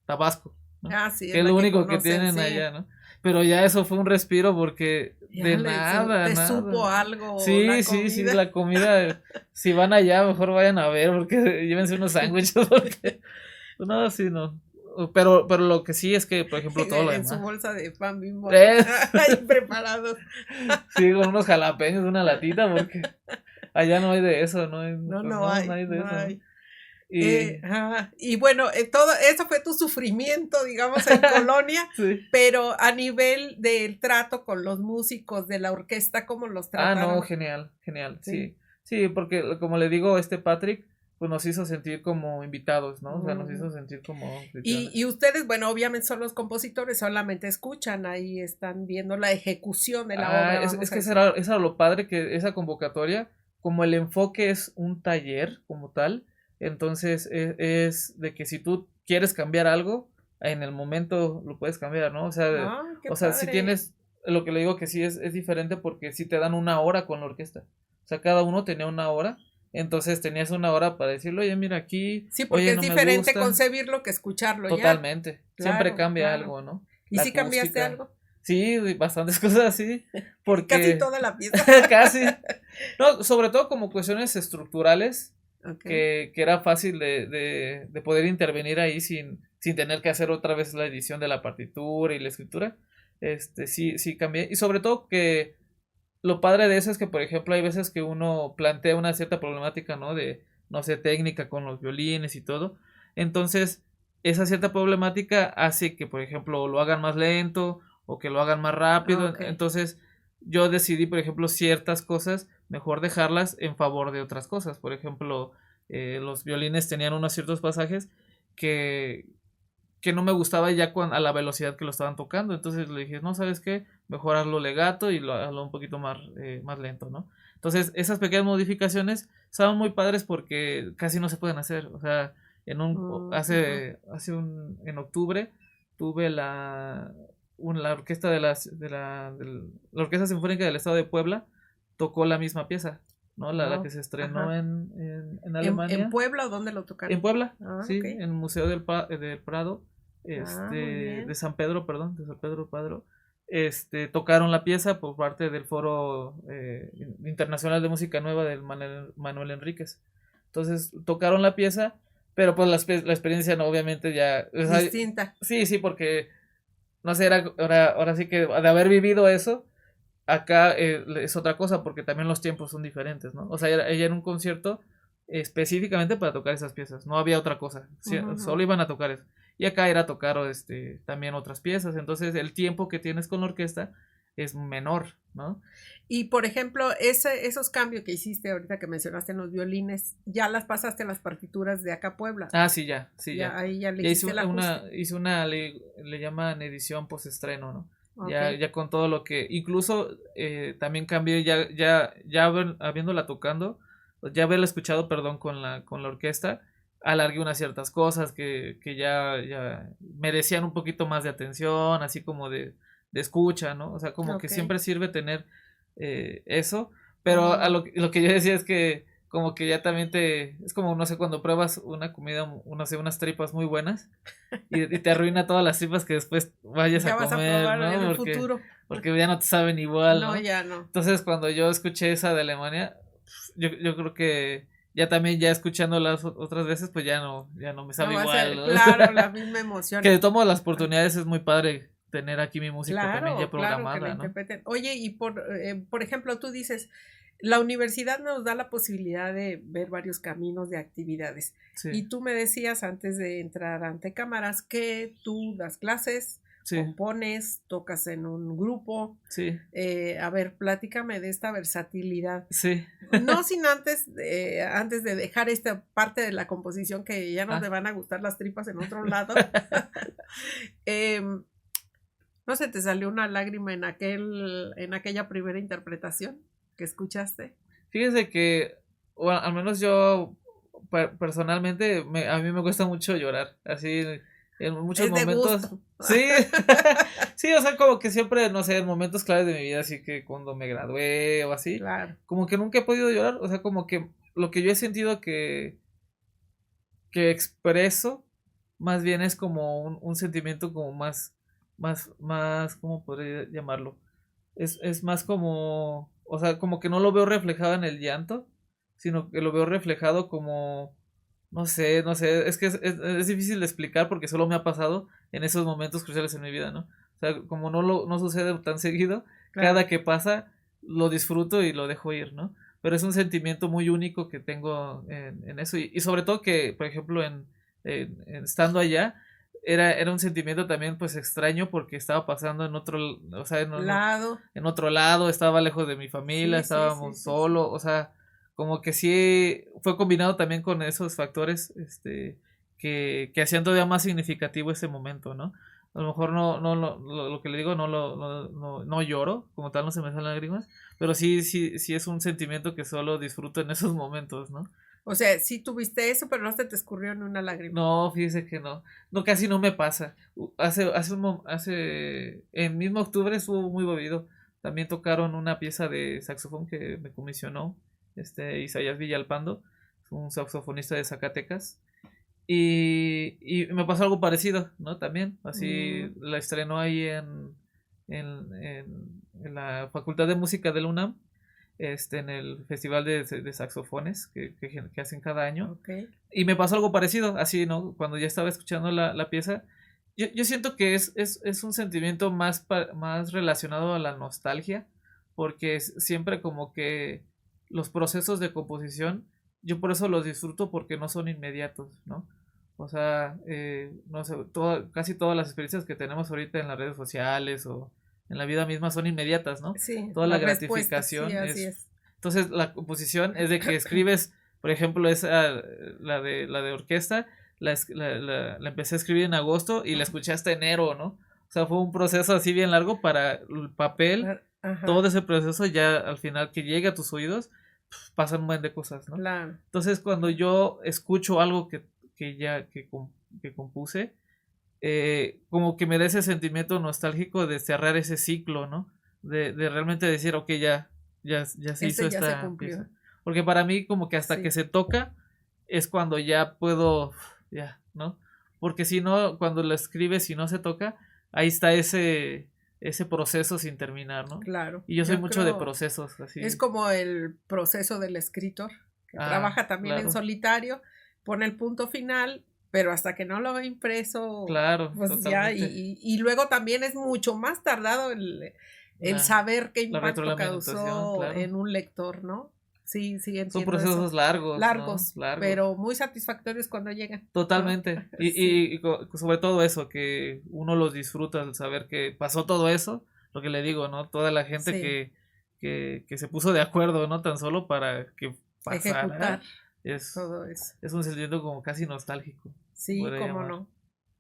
Tabasco. ¿no?
Ah, sí,
Que
es
es
la
lo
que
único que
conocen,
tienen
sí.
allá, ¿no? Pero ya eso fue un respiro porque
Ya
de
les
nada,
te
nada.
supo algo
Sí,
la
sí, sí,
comida.
la comida, si van allá, mejor vayan a ver, porque llévense unos sándwiches, porque, no, sí, no. Pero lo que sí es que, por ejemplo, todo lo
En su
demás.
bolsa de pan Bimbo, ¿no?
Es,
Ahí preparados.
sí, con unos jalapeños, una latita, porque allá no hay de eso, no hay,
No,
pues
no
no, no
hay,
hay de
no
eso, ¿no?
hay.
Y,
Y bueno, todo eso fue tu sufrimiento, digamos, en Colonia,
sí.
pero a nivel del trato con los músicos de la orquesta, ¿cómo los
Ah, no,
trataron?
genial, genial,
Sí.
sí. Sí, porque como le digo, Patrick, pues nos hizo sentir como invitados, ¿no? O sea, nos
Mm.
hizo sentir como anfitriones.
Y ustedes, bueno, obviamente son los compositores, solamente escuchan, ahí están viendo la ejecución de la
Ah,
obra,
es
vamos a
que
decir.
eso era lo padre, que esa convocatoria, como el enfoque es un taller como tal, entonces es de que si tú quieres cambiar algo, en el momento lo puedes cambiar, ¿no?
Ah, qué
O sea, si
padre.
tienes, lo que le digo que sí es diferente porque si te dan una hora con la orquesta, o sea, cada uno tenía una hora, entonces tenías una hora para decirle, oye, mira aquí,
Sí, porque
oye,
es
no me
diferente
gusta,
concebirlo que escucharlo ya.
totalmente, siempre
Claro,
cambia
claro.
algo, ¿no?
¿Y
La
si cambiaste
acústica,
algo?
sí, bastantes cosas así,
Casi
porque
toda la pieza.
casi. No, sobre todo como cuestiones estructurales,
Ok.
que era fácil de poder intervenir ahí sin tener que hacer otra vez la edición de la partitura y la escritura. Sí, sí cambié. Y sobre todo que lo padre de eso es que, por ejemplo, hay veces que uno plantea una cierta problemática, ¿no? De, no sé, técnica con los violines y todo. Entonces, esa cierta problemática hace que, por ejemplo, lo hagan más lento o que lo hagan más rápido.
Ok.
Entonces, yo decidí, por ejemplo, ciertas cosas, mejor dejarlas en favor de otras cosas. Por ejemplo, los violines tenían unos ciertos pasajes que, que no me gustaba ya a la velocidad que lo estaban tocando. Entonces le dije, no, ¿sabes qué? Mejor hazlo legato y hazlo un poquito más lento, ¿no? Entonces, esas pequeñas modificaciones estaban muy padres porque casi no se pueden hacer. O sea,
Ujú.
en octubre tuve la orquesta la Orquesta Sinfónica del Estado de Puebla tocó la misma pieza, ¿no? La que
Oh,
se estrenó
ajá.
en
En
Alemania.
Puebla o dónde lo
En
tocaron?
Puebla,
Ah,
sí,
ok.
en el Museo del Prado,
Ah, muy
de
bien.
San Pedro, perdón, de San Pedro Padro, tocaron la pieza por parte del Foro Internacional de Música Nueva del Manuel Enríquez. Entonces, tocaron la pieza, pero pues la experiencia no, obviamente ya, o sea,
Distinta.
sí, sí, porque, no sé, ahora sí que de haber vivido eso, acá es otra cosa porque también los tiempos son diferentes, ¿no? O sea, ella era un concierto específicamente para tocar esas piezas, no había otra cosa,
Ujú,
solo
ujú.
iban a tocar eso. Y acá era tocar también otras piezas, entonces el tiempo que tienes con la orquesta es menor, ¿no?
Y por ejemplo, esos cambios que hiciste ahorita que mencionaste en los violines, ya las pasaste a las partituras de acá Puebla.
Ah, sí, ya, sí,
Ya
ya.
ahí ya le
Ya
hiciste el ajuste.
le llaman edición postestreno, ¿no?
Ok.
Ya con todo lo que, incluso también cambié, habiéndola tocando, ya haberla escuchado, perdón, con la orquesta, alargué unas ciertas cosas que ya merecían un poquito más de atención, así como de escucha, ¿no? O sea, como que
Ok.
siempre sirve tener eso, pero
Ujú.
lo que yo decía es que como que ya también es como, no sé, cuando pruebas una comida, no sé, unas tripas muy buenas y te arruina todas las tripas que después vayas a
Ya vas a
comer,
probar en
¿no?
el futuro.
Porque ya no te saben igual,
No,
¿no?
ya no.
Entonces cuando yo escuché esa de Alemania, yo creo que ya también ya escuchándolas otras veces, pues ya no me
No
sabe
va a
igual,
ser,
¿no?
claro, la misma emoción.
Que de todas las oportunidades es muy padre tener aquí mi música también ya
Claro, claro, que la
programada, ¿no?
interpreten. Oye, y por ejemplo, tú dices, la universidad nos da la posibilidad de ver varios caminos de actividades.
Sí,
Y tú me decías antes de entrar ante cámaras que tú das clases,
sí,
compones, tocas en un grupo.
sí,
A ver, platícame de esta versatilidad.
sí.
No sin antes de dejar esta parte de la composición que ya no te
Ah.
van a gustar las tripas en otro lado. em, ¿No se te salió una lágrima en aquella primera interpretación que escuchaste?
Fíjese que, o al menos yo personalmente, a mí me cuesta mucho llorar, así en muchos
Es de
momentos,
gusto.
sí, sí, o sea, como que siempre, no sé, en momentos claves de mi vida, así que cuando me gradué o así,
Claro.
como que nunca he podido llorar, o sea, como que lo que yo he sentido que expreso más bien es como un sentimiento como más, ¿cómo podría llamarlo? Es más como, o sea, como que no lo veo reflejado en el llanto, sino que lo veo reflejado como, no sé, es que es difícil de explicar porque solo me ha pasado en esos momentos cruciales en mi vida, ¿no? O sea, como no sucede tan seguido,
Claro.
cada que pasa lo disfruto y lo dejo ir, ¿no? Pero es un sentimiento muy único que tengo en eso y sobre todo que, por ejemplo, en estando allá, era un sentimiento también pues extraño porque estaba pasando en otro, o sea,
Lado.
en otro lado, estaba lejos de mi familia,
Sí, sí, sí,
estábamos
sí, sí.
solo, o sea, como que sí fue combinado también con esos factores, que hacían todavía más significativo ese momento, ¿no? A lo mejor lo que le digo no lloro, como tal no se me salen lágrimas, pero sí es un sentimiento que solo disfruto en esos momentos, ¿no?
O sea, sí tuviste eso, pero no se te escurrió ni una lágrima.
No, fíjese que no. No, casi no me pasa. En mismo octubre estuvo muy movido. También tocaron una pieza de saxofón que me comisionó Isaías Villalpando, un saxofonista de Zacatecas. Y me pasó algo parecido, ¿no? También, así
Mm,
la estrenó ahí en la Facultad de Música de la UNAM, en el Festival de Saxofones que hacen cada año.
ok.
Y me pasó algo parecido, así, ¿no? Cuando ya estaba escuchando la pieza. Yo siento que es un sentimiento más relacionado a la nostalgia, porque siempre como que los procesos de composición, yo por eso los disfruto porque no son inmediatos, ¿no? O sea, no sé, casi todas las experiencias que tenemos ahorita en las redes sociales o en la vida misma son inmediatas, ¿no?
Sí,
Toda la
las respuestas, sí,
gratificación
así
es...
es.
Entonces la composición es de que escribes, por ejemplo, la de orquesta, la empecé a escribir en agosto y la escuché hasta enero, ¿no? O sea, fue un proceso así bien largo para el papel, todo
Ajá,
ese proceso ya al final que llega a tus oídos, pasan un buen de cosas, ¿no?
claro.
Entonces cuando yo escucho algo que compuse, como que me da ese sentimiento nostálgico de cerrar ese ciclo, ¿no? De realmente decir, ok, ya se hizo
Ese ya se
esta
cumplió.
pieza. Porque para mí como que hasta que
Sí,
se toca es cuando ya puedo, ya, ¿no? Porque si no, cuando la escribes y no se toca, ahí está ese proceso sin terminar, ¿no?
claro.
Y yo soy
Yo
mucho de
creo
procesos,
es
así.
como el proceso del escritor, que
Ah,
trabaja también en
claro,
solitario, pone el punto final, pero hasta que no lo ve impreso,
claro,
pues ya,
totalmente.
y luego también es mucho más tardado el
La,
saber qué
la
impacto
retroalimentación,
causó
claro.
en un lector, ¿no? Sí, sí,
Son
entiendo eso.
procesos largos, ¿no?
Largos,
Largos.
pero muy satisfactorios cuando llegan, ¿no?
Totalmente. Y,
Sí,
y, y sobre todo eso, que uno los disfruta al saber que pasó todo eso, lo que le digo, ¿no? Toda la gente
sí,
que se puso de acuerdo, ¿no? Tan solo para que
ejecutar
pasara, es,
todo eso.
es un sentimiento como casi nostálgico, se
Sí,
podría
cómo
llamar.
no.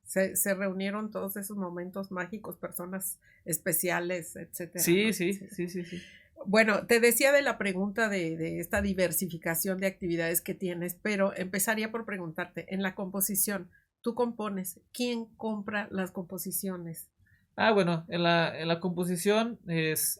Se reunieron todos esos momentos mágicos, personas especiales, etcétera,
Sí,
¿no?
sí,
Sí.
sí, sí, sí.
Bueno, te decía de la pregunta de esta diversificación de actividades que tienes, pero empezaría por preguntarte, en la composición, ¿tú compones? ¿Quién compra las composiciones?
Ah, bueno, en la composición es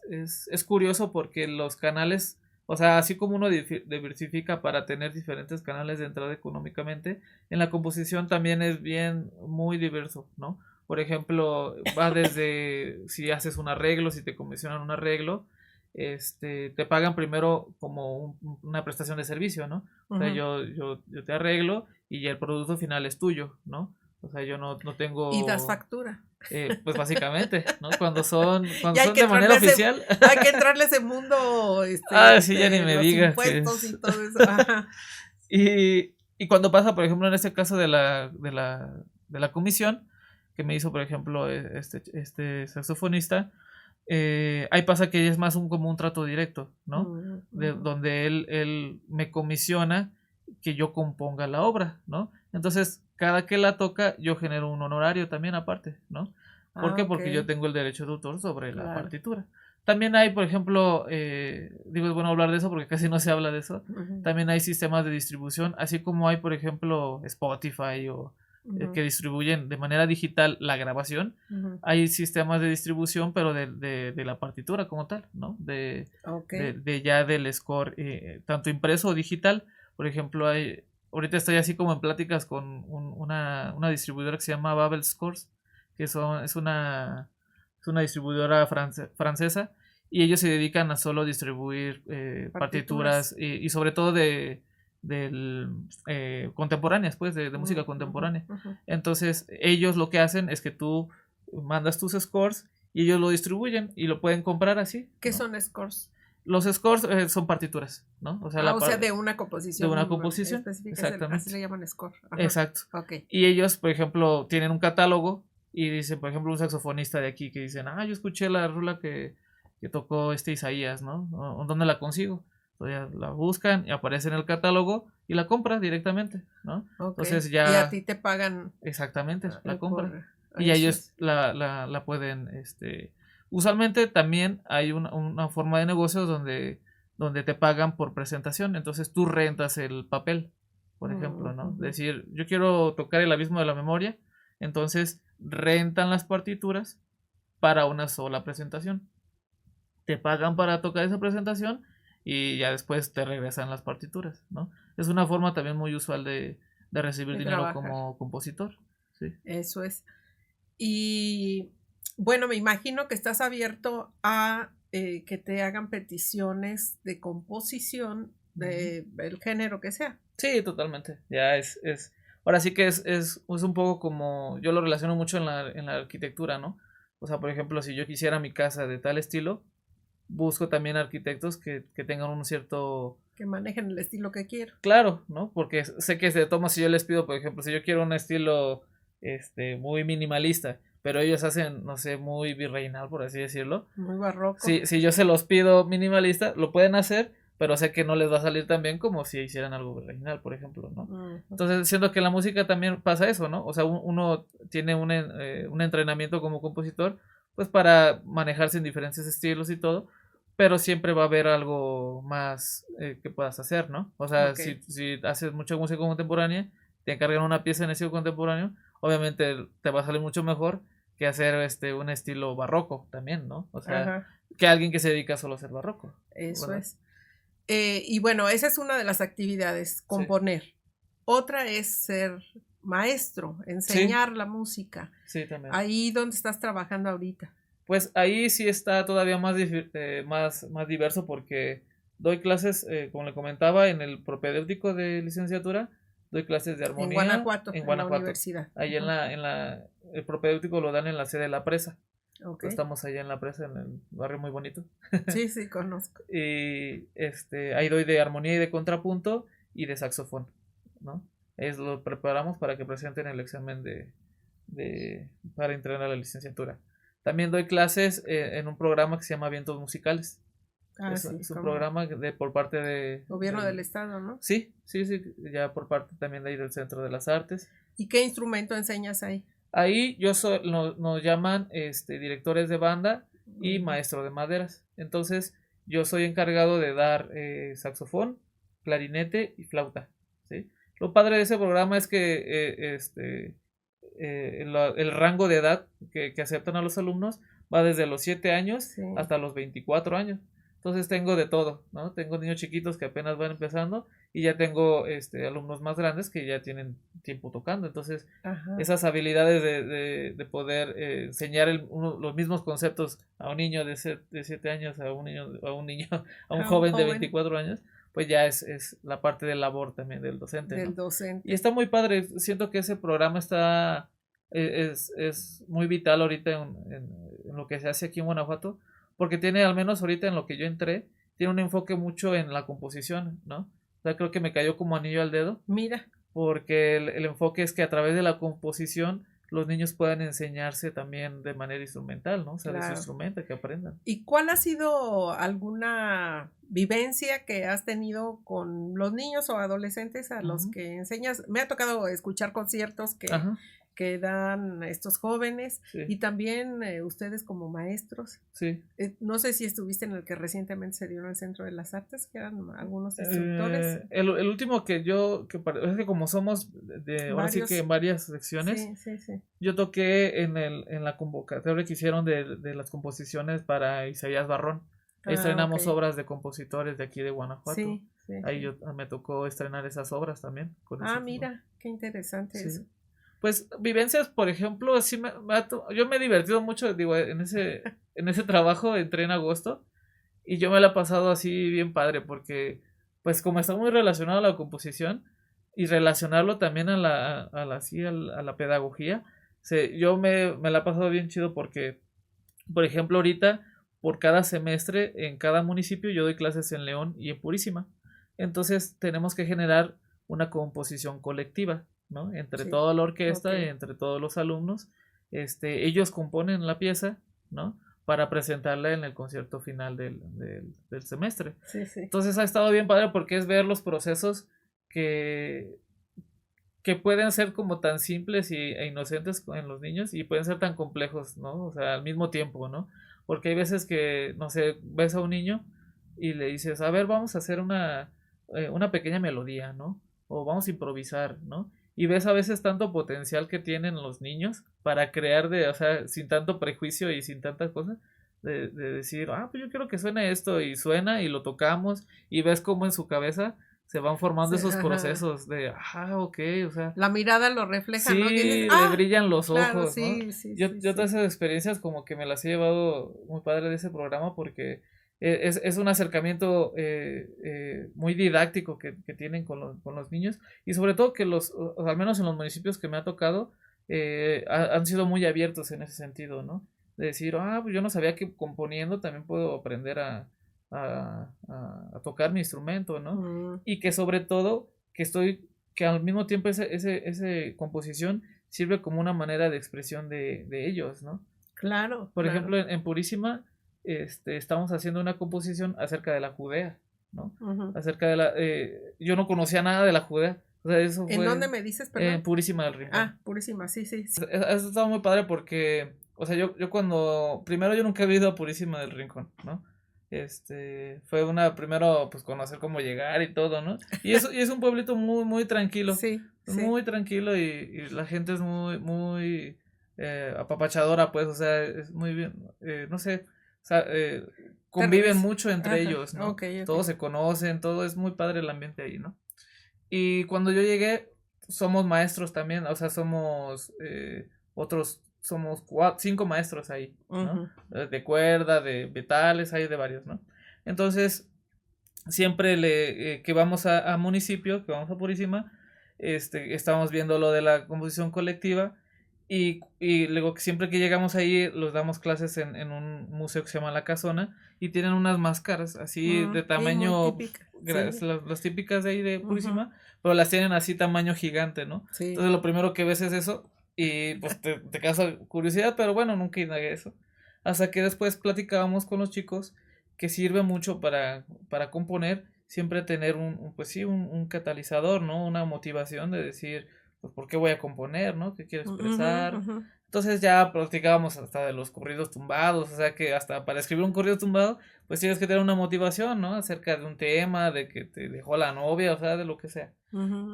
curioso porque los canales, o sea, así como uno diversifica para tener diferentes canales de entrada económicamente, en la composición también es bien muy diverso, ¿no? Por ejemplo, va desde si haces un arreglo, si te comisionan un arreglo, te pagan primero como una prestación de servicio, ¿no? O sea,
Ujú.
yo te arreglo y ya el producto final es tuyo, ¿no? O sea, yo no
Y das
tengo
factura.
pues básicamente, ¿no? Cuando
Y hay
son
que
de manera
entrarle a
oficial,
ese mundo,
sí, ya ni
de
me
los
diga que
impuestos y
es.
todo eso. Ajá.
Y cuando pasa, por ejemplo, en este caso de la comisión, que me hizo, por ejemplo, este saxofonista, ahí pasa que es más como un trato directo, ¿no?
Mm, ujú.
Donde él me comisiona que yo componga la obra, ¿no? Entonces, cada que la toca, yo genero un honorario también aparte, ¿no? ¿Por
Ah,
qué?
ok,
Porque yo tengo el derecho de autor sobre la
claro.
partitura. También hay, por ejemplo, digo, es bueno hablar de eso porque casi no se habla de eso.
Ujú,
También hay sistemas de distribución, así como hay, por ejemplo, Spotify o
ujú,
que distribuyen de manera digital la grabación.
ujú.
Hay sistemas de distribución, pero de la partitura como tal, ¿no? De,
Ok.
de, de ya del score, tanto impreso o digital. Por ejemplo, hay ahorita estoy así como en pláticas con una distribuidora que se llama Babel Scores, que es una distribuidora francesa, y ellos se dedican a solo distribuir partituras y sobre todo contemporáneas, pues, de música contemporánea. Entonces, ellos lo que hacen es que tú mandas tus scores y ellos lo distribuyen y lo pueden comprar así.
¿Qué son scores?
Los scores son partituras, ¿no?
O sea, de una composición.
De una composición,
exactamente. Así le llaman score. Ajá.
Exacto.
Okay.
Y ellos, por ejemplo, tienen un catálogo y dicen, por ejemplo, un saxofonista de aquí que dicen, yo escuché la rula que tocó Isaías, ¿no? ¿Dónde la consigo? Entonces la buscan y aparece en el catálogo y la compras directamente, ¿no?
Okay.
Entonces ya...
Y a ti te pagan...
Exactamente, la compran. Y ellos la pueden, usualmente también hay una forma de negocios donde te pagan por presentación, entonces tú rentas el papel, por ejemplo, ¿no? Decir, yo quiero tocar el abismo de la memoria, entonces rentan las partituras para una sola presentación. Te pagan para tocar esa presentación y ya después te regresan las partituras, ¿no? Es una forma también muy usual de recibir dinero trabajar como compositor. Sí.
Eso es. Y bueno, me imagino que estás abierto a que te hagan peticiones de composición del género que sea.
Sí, totalmente. Ya ahora sí que es un poco como, yo lo relaciono mucho en la arquitectura, ¿no? O sea, por ejemplo, si yo quisiera mi casa de tal estilo, busco también arquitectos que tengan un cierto...
Que manejen el estilo que quiero.
Claro, ¿no? Porque sé que de tomas si yo les pido, por ejemplo, si yo quiero un estilo muy minimalista, pero ellos hacen, no sé, muy virreinal, por así decirlo.
Muy barroco.
Si yo se los pido minimalista, lo pueden hacer, pero sé que no les va a salir tan bien como si hicieran algo virreinal, por ejemplo, ¿no? Entonces, siento que en la música también pasa eso, ¿no? O sea, uno tiene un entrenamiento como compositor, pues para manejarse en diferentes estilos y todo, pero siempre va a haber algo más que puedas hacer, ¿no? O sea, si haces mucha música contemporánea, te encargan una pieza en estilo contemporáneo, obviamente te va a salir mucho mejor que hacer un estilo barroco también, ¿no? O sea, que alguien que se dedica solo a hacer barroco.
Eso ¿verdad? Es. Y bueno, esa es una de las actividades, componer. Sí. Otra es ser maestro, enseñar la música.
Sí, también.
Ahí donde estás trabajando ahorita.
Pues ahí sí está todavía más diverso porque doy clases, como le comentaba, en el propedéutico de licenciatura, doy clases de armonía.
En Guanajuato. La universidad.
Ahí el propedéutico lo dan en la sede de La Presa. Okay. Estamos allá en La Presa, en el barrio muy bonito.
Sí, sí, conozco.
Y ahí doy de armonía y de contrapunto y de saxofón, ¿no? Lo preparamos para que presenten el examen para entrar a la licenciatura. También doy clases en un programa que se llama Vientos Musicales. Es un programa por parte de...
Gobierno del Estado, ¿no?
Sí, ya por parte también de ahí del Centro de las Artes.
¿Y qué instrumento enseñas ahí?
Ahí nos llaman directores de banda y maestro de maderas. Entonces yo soy encargado de dar saxofón, clarinete y flauta, ¿sí? Lo padre de ese programa es que el rango de edad que aceptan a los alumnos va desde los 7 años hasta los 24 años. Entonces tengo de todo, ¿no? Tengo niños chiquitos que apenas van empezando y ya tengo alumnos más grandes que ya tienen tiempo tocando. Entonces, esas habilidades de poder enseñar los mismos conceptos a un niño de 7 años, a un joven de 24 años, pues ya es la parte de labor también del docente, ¿no? Y está muy padre. Siento que ese programa es muy vital ahorita en lo que se hace aquí en Guanajuato, porque tiene, al menos ahorita en lo que yo entré, tiene un enfoque mucho en la composición, ¿no? O sea, creo que me cayó como anillo al dedo.
Mira.
Porque el enfoque es que a través de la composición los niños puedan enseñarse también de manera instrumental, ¿no? O sea, de su instrumento, que aprendan.
¿Y cuál ha sido alguna vivencia que has tenido con los niños o adolescentes a los que enseñas? Me ha tocado escuchar conciertos que dan estos jóvenes y también ustedes como maestros.
Sí.
No sé si estuviste en el que recientemente se dio en el Centro de las Artes, que eran algunos instructores.
El último que es que como somos ahora sí que en varias secciones, yo toqué en la convocatoria que hicieron de las composiciones para Isaías Barrón. Estrenamos obras de compositores de aquí de Guanajuato.
Sí,
Ahí me tocó estrenar esas obras también.
Mira, qué interesante eso.
Pues vivencias, por ejemplo, sí yo me he divertido mucho, digo, en ese trabajo entré en agosto y yo me la he pasado así bien padre porque pues como está muy relacionado a la composición y relacionarlo también a la pedagogía, yo me la he pasado bien chido porque, por ejemplo, ahorita por cada semestre en cada municipio yo doy clases en León y en Purísima. Entonces tenemos que generar una composición colectiva, ¿no? Entre toda la orquesta y entre todos los alumnos. Ellos componen la pieza, ¿no? Para presentarla en el concierto final del semestre.
Sí.
Entonces ha estado bien padre porque es ver los procesos que pueden ser como tan simples e inocentes en los niños y pueden ser tan complejos, ¿no? O sea, al mismo tiempo, ¿no? Porque hay veces que, no sé, ves a un niño y le dices, a ver, vamos a hacer una pequeña melodía, ¿no? O vamos a improvisar, ¿no? Y ves a veces tanto potencial que tienen los niños para crear o sea, sin tanto prejuicio y sin tantas cosas, de decir, pues yo quiero que suene esto, y suena y lo tocamos, y ves cómo en su cabeza se van formando esos procesos de, ok, o sea.
La mirada lo refleja,
sí,
¿no?
Sí, le brillan los ojos,
sí,
¿no?
Sí,
yo todas esas experiencias como que me las he llevado muy padre de ese programa porque es un acercamiento muy didáctico que tienen con los niños y sobre todo que al menos en los municipios que me ha tocado, han sido muy abiertos en ese sentido, ¿no? De decir, pues yo no sabía que componiendo también puedo aprender a tocar mi instrumento, ¿no? Y que sobre todo que al mismo tiempo ese composición sirve como una manera de expresión de ellos, ¿no?
Claro.
Por ejemplo, en Purísima estamos haciendo una composición acerca de la Judea, ¿no? Acerca de yo no conocía nada de la Judea. O sea, eso fue,
¿en dónde me dices, perdón?
En Purísima del Rincón.
Purísima, sí.
Eso estaba muy padre porque, o sea, yo primero yo nunca he ido a Purísima del Rincón, ¿no? Fue primero pues conocer cómo llegar y todo, ¿no? Y es un pueblito muy, muy tranquilo.
Sí.
Muy tranquilo y la gente es muy, muy apapachadora, pues, o sea, es muy bien, no sé, o sea, conviven mucho entre ellos, ¿no?
Okay.
Todos se conocen, todo es muy padre el ambiente ahí, ¿no? Y cuando yo llegué, somos maestros también, o sea, somos somos 5 maestros ahí, ¿no? De cuerda, de metales, hay de varios, ¿no? Entonces, siempre que vamos a municipio, que vamos a Purísima, estamos viendo lo de la composición colectiva y luego siempre que llegamos ahí los damos clases en un museo que se llama La Casona y tienen unas máscaras así de tamaño, las típicas de ahí de Purísima, pero las tienen así tamaño gigante, ¿no? Sí. Entonces lo primero que ves es eso y pues te causa curiosidad, pero bueno, nunca indagué eso. Hasta que después platicábamos con los chicos que sirve mucho para componer, siempre tener un catalizador, ¿no? Una motivación de decir, pues, ¿por qué voy a componer, no? ¿Qué quiero expresar? Entonces ya platicábamos hasta de los corridos tumbados, o sea que hasta para escribir un corrido tumbado, pues tienes que tener una motivación, ¿no? Acerca de un tema, de que te dejó la novia, o sea, de lo que sea.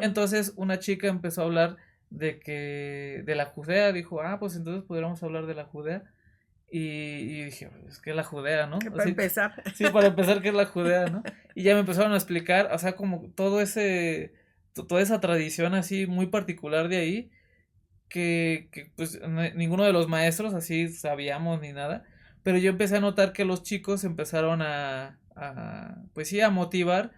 Entonces una chica empezó a hablar de la Judea, dijo, pues entonces podríamos hablar de la Judea. Y dije, es que es la Judea, ¿no?
Para empezar.
Sí, para empezar, que es la Judea, ¿no? Y ya me empezaron a explicar, o sea, como toda esa tradición así muy particular de ahí, que pues ninguno de los maestros así sabíamos ni nada, pero yo empecé a notar que los chicos empezaron pues sí, a motivar,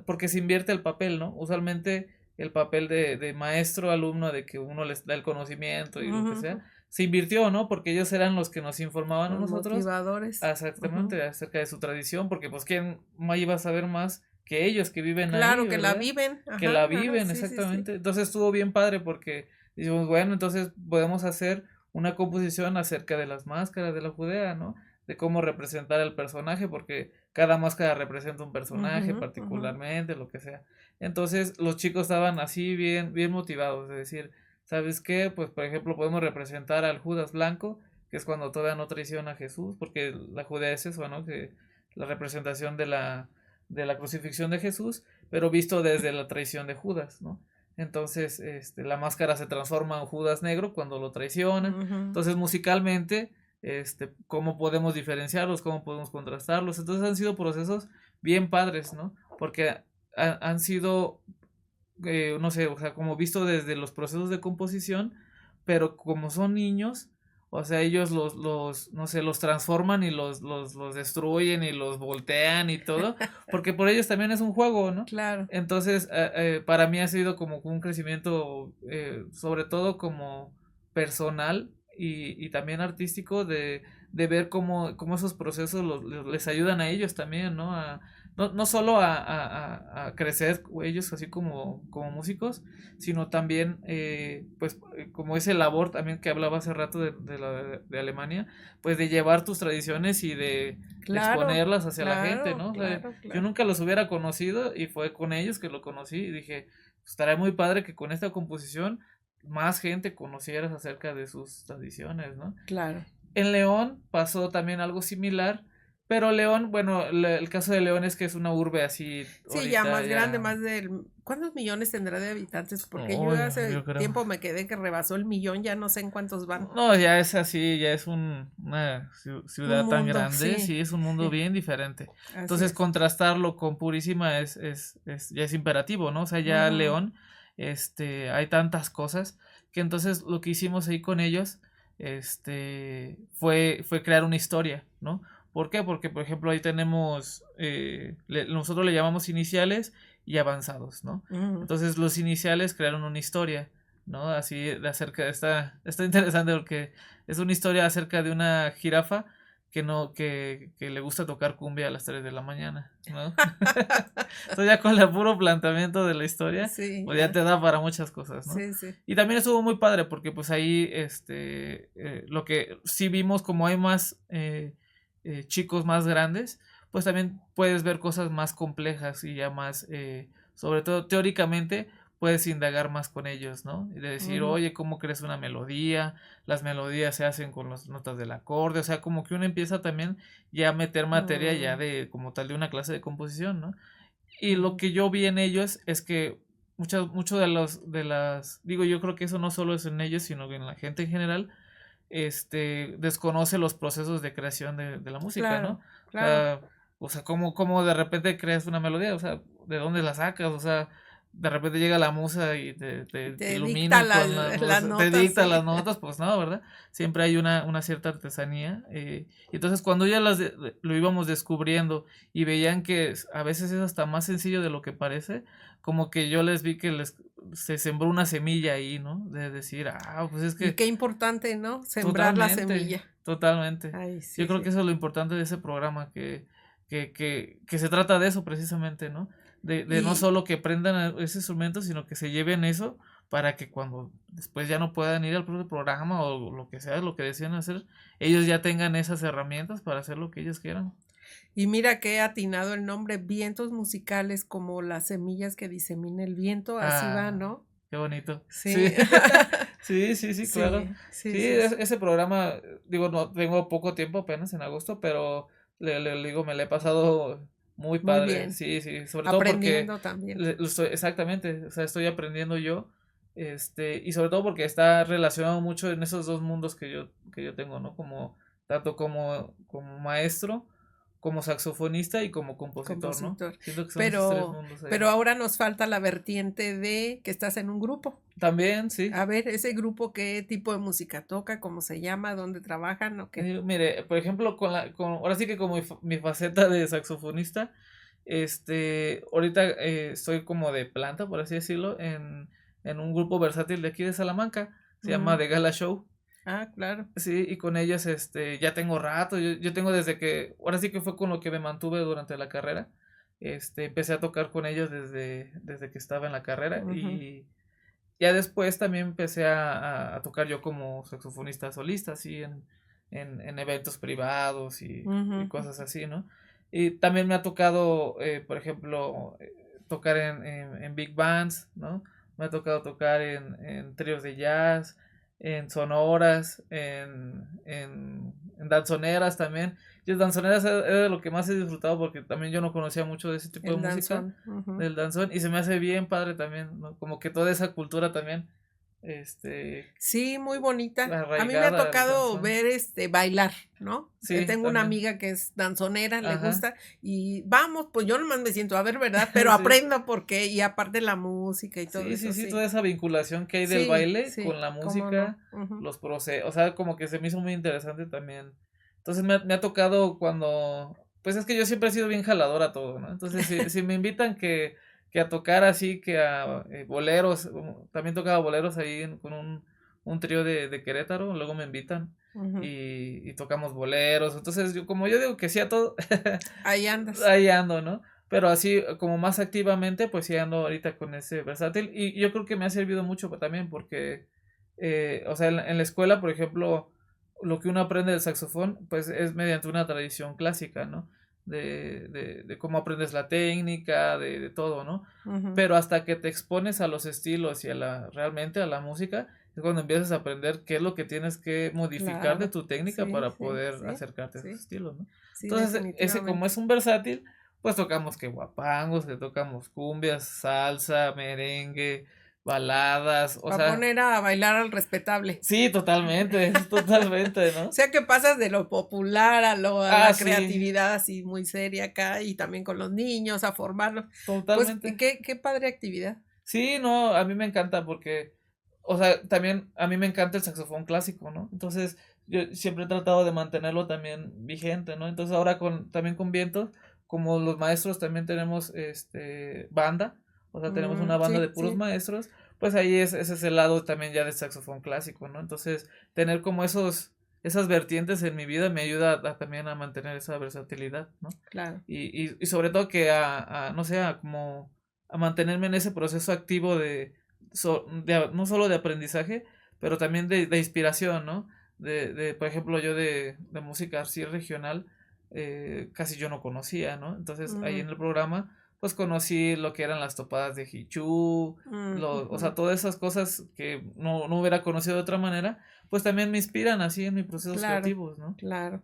porque se invierte el papel, ¿no? Usualmente el papel de maestro, alumno, de que uno les da el conocimiento y lo que sea, se invirtió, ¿no? Porque ellos eran los que nos informaban a nosotros.
Motivadores.
Exactamente, acerca de su tradición, porque pues quién iba a saber más que ellos que viven ahí.
Claro, que la viven.
Que la viven, exactamente. Sí. Entonces estuvo bien padre porque dijimos, bueno, entonces podemos hacer una composición acerca de las máscaras de la Judea, ¿no? De cómo representar el personaje, porque cada máscara representa un personaje particularmente, lo que sea. Entonces los chicos estaban así bien, bien motivados, de decir, ¿sabes qué? Pues por ejemplo podemos representar al Judas blanco, que es cuando todavía no traiciona a Jesús, porque la Judea es eso, ¿no? Que la representación de la crucifixión de Jesús, pero visto desde la traición de Judas, ¿no? Entonces, la máscara se transforma en Judas negro cuando lo traicionan. Entonces, musicalmente, cómo podemos diferenciarlos, cómo podemos contrastarlos. Entonces han sido procesos bien padres, ¿no? Porque han sido, no sé, o sea, como visto desde los procesos de composición, pero como son niños, o sea, ellos no sé, los transforman y los destruyen y los voltean y todo, porque por ellos también es un juego, ¿no?
Claro.
Entonces, para mí ha sido como un crecimiento, sobre todo como personal y también artístico, de ver cómo esos procesos les ayudan a ellos también, ¿no? No solo a crecer ellos así como músicos, sino también, pues, como ese labor también que hablaba hace rato de Alemania, pues de llevar tus tradiciones y de
Claro,
exponerlas hacia la gente,
claro,
¿no? O sea,
claro,
yo
claro.
nunca los hubiera conocido y fue con ellos que lo conocí y dije, pues, estaría muy padre que con esta composición más gente conociera acerca de sus tradiciones, ¿no?
Claro.
En León pasó también algo similar, pero León, bueno, el caso de León es que es una urbe así,
Sí, ya
ahorita
más grande,
ya...
más del... ¿Cuántos millones tendrá de habitantes? Porque yo
Uy,
hace
yo creo.
tiempo me quedé que rebasó el millón, ya no sé en cuántos van.
No, ya es así, ya es una
Un
ciudad tan
mundo,
grande,
sí,
sí, es un mundo
sí,
bien diferente.
así
Entonces,
es.
contrastarlo con Purísima ya es imperativo, ¿no? O sea, ya
Ujú.
León, hay tantas cosas que entonces lo que hicimos ahí con ellos, fue crear una historia, ¿no? ¿Por qué? Porque, por ejemplo, ahí tenemos, nosotros le llamamos iniciales y avanzados, ¿no?
Ujú.
Entonces, los iniciales crearon una historia, ¿no? Así de acerca, está interesante porque es una historia acerca de una jirafa que no, que le gusta tocar cumbia a las 3 de la mañana, ¿no? Entonces ya con el puro planteamiento de la historia,
Sí,
pues ya te da para muchas cosas, ¿no?
sí, sí.
Y también estuvo muy padre porque pues ahí, lo que sí vimos como hay más, chicos más grandes, pues también puedes ver cosas más complejas y ya más, sobre todo teóricamente, puedes indagar más con ellos, ¿no? Y de decir,
Ujú.
oye, ¿cómo crees una melodía? Las melodías se hacen con las notas del acorde, o sea, como que uno empieza también ya a meter materia ya
Mm,
de, como tal, de una clase de composición, ¿no? Y lo
ujú.
que yo vi en ellos es que mucho digo, yo creo que eso no solo es en ellos, sino que en la gente en general, desconoce los procesos de creación de la música, ¿no?
Claro, claro.
O sea, cómo de repente creas una melodía, o sea, ¿de dónde la sacas? O sea, de repente llega la musa y
Y
te
te dicta
ilumina con la
las
música, te
notas,
dicta
sí.
las notas, pues no, ¿verdad? Siempre hay una cierta artesanía. Y entonces cuando ya lo íbamos descubriendo y veían que a veces es hasta más sencillo de lo que parece, como que yo les vi que se sembró una semilla ahí, ¿no? De decir, pues es
Y
que
qué importante, ¿no? Sembrar la
totalmente,
semilla.
totalmente.
Ay,
Yo
sí,
creo que
sí.
eso es lo importante de ese programa, que se trata de eso precisamente, ¿no? De no
Y
solo que aprendan ese instrumento, sino que se lleven eso para que cuando después ya no puedan ir al propio programa o lo que sea, lo que decían hacer, ellos ya tengan esas herramientas para hacer lo que ellos quieran.
y mira qué atinado el nombre, vientos musicales como las semillas que disemina el viento, así va,
Ah,
¿no?
qué bonito. Sí,
Sí.
sí, sí, sí, claro.
Sí, sí,
Sí,
sí, sí.
ese programa, digo, no tengo poco tiempo apenas en agosto, pero le digo, me lo he pasado muy
Muy
padre.
bien.
Sí, sí, sobre todo porque
Aprendiendo también.
lo estoy, exactamente, o sea, estoy aprendiendo yo, y sobre todo porque está relacionado mucho en esos dos mundos que yo tengo, ¿no? Como, tanto como maestro, como saxofonista y como compositor, ¿no?
Compositor.
Siento que son esos tres
Pero,
mundos
pero
ahí.
ahora nos falta la vertiente de que estás en un grupo.
También, sí.
A ver, ese grupo, ¿qué tipo de música toca? ¿Cómo se llama? ¿Dónde trabajan o qué?
Mire, por ejemplo, ahora sí que como mi faceta de saxofonista, ahorita, estoy como de planta, por así decirlo, en un grupo versátil de aquí de Salamanca, se llama
Mm,
The Gala Show,
ah, claro.
sí, y con ellos, ya tengo rato, yo tengo desde que, ahora sí que fue con lo que me mantuve durante la carrera, empecé a tocar con ellos desde que estaba en la carrera,
Ujú,
y ya después también empecé a tocar yo como saxofonista solista, así en eventos privados y
ujú.
cosas así, ¿no? Y también me ha tocado, por ejemplo, tocar en big bands, ¿no? Me ha tocado tocar en tríos de jazz, en sonoras, en danzoneras también. Y las danzoneras era de lo que más he disfrutado porque también yo no conocía mucho de ese tipo de
El
música
danzón. Ujú.
del danzón y se me hace bien padre también, ¿no? Como que toda esa cultura también,
Sí, muy bonita. A mí me ha
arraigada a la
tocado
canción.
ver bailar, ¿no?
Sí,
Tengo una
también.
amiga que es danzonera, le
Ajá.
gusta, y vamos, pues yo nomás me siento a ver, ¿verdad? Pero
Sí.
aprendo porque, y aparte la música y todo
Sí, sí,
eso,
sí,
sí.
toda esa vinculación que hay del
Sí,
baile con
sí,
la
cómo no.
música,
Ujú.
los procesos, o sea, como que se me hizo muy interesante también. Entonces me ha tocado cuando, pues es que yo siempre he sido bien jalador a todo, ¿no? Entonces si me invitan que a tocar así, que a boleros, también tocaba boleros ahí con un trío de Querétaro, luego me invitan
Ujú.
y tocamos boleros. Entonces como yo digo que sí a todo,
Ahí andas.
ahí ando, ¿no? Pero así como más activamente, pues sí ando ahorita con ese versátil. Y yo creo que me ha servido mucho también porque, o sea, en la escuela, por ejemplo, lo que uno aprende del saxofón, pues es mediante una tradición clásica, ¿no? De cómo aprendes la técnica, de todo, ¿no?
Ujú.
Pero hasta que te expones a los estilos y a realmente a la música, es cuando empiezas a aprender qué es lo que tienes que modificar de
Claro.
tu técnica
Sí,
para
sí,
poder
sí,
acercarte a esos
sí,
estilos, ¿no?
sí,
Entonces, ese como
definitivamente.
es un versátil, pues tocamos que guapangos, que tocamos cumbias, salsa, merengue, baladas, o
Va a
sea,
poner a bailar al respetable.
sí, totalmente, totalmente,
O
¿no?
sea que pasas de lo popular a
Ah,
la
sí,
creatividad así muy seria acá y también con los niños, a formarlos. Pues
totalmente.
qué padre actividad.
Sí, no, a mí me encanta porque, o sea, también a mí me encanta el saxofón clásico, ¿no? Entonces, yo siempre he tratado de mantenerlo también vigente, ¿no? Entonces, ahora también con vientos, como los maestros también tenemos, banda, o sea, tenemos una banda de
Sí,
puros
sí,
maestros, pues ahí ese es el lado también ya del saxofón clásico, ¿no? Entonces, tener como esas vertientes en mi vida me ayuda también a mantener esa versatilidad, ¿no?
claro.
Y sobre todo que no sé, como a mantenerme en ese proceso activo no solo de aprendizaje, pero también de inspiración, ¿no? Por ejemplo, yo de música así regional, casi yo no conocía, ¿no? Entonces ahí
Mm,
en el programa, pues conocí lo que eran las topadas de Hichú, o sea,
ujú,
todas esas cosas que no hubiera conocido de otra manera, pues también me inspiran así en mis procesos
claro,
creativos, ¿no?
claro.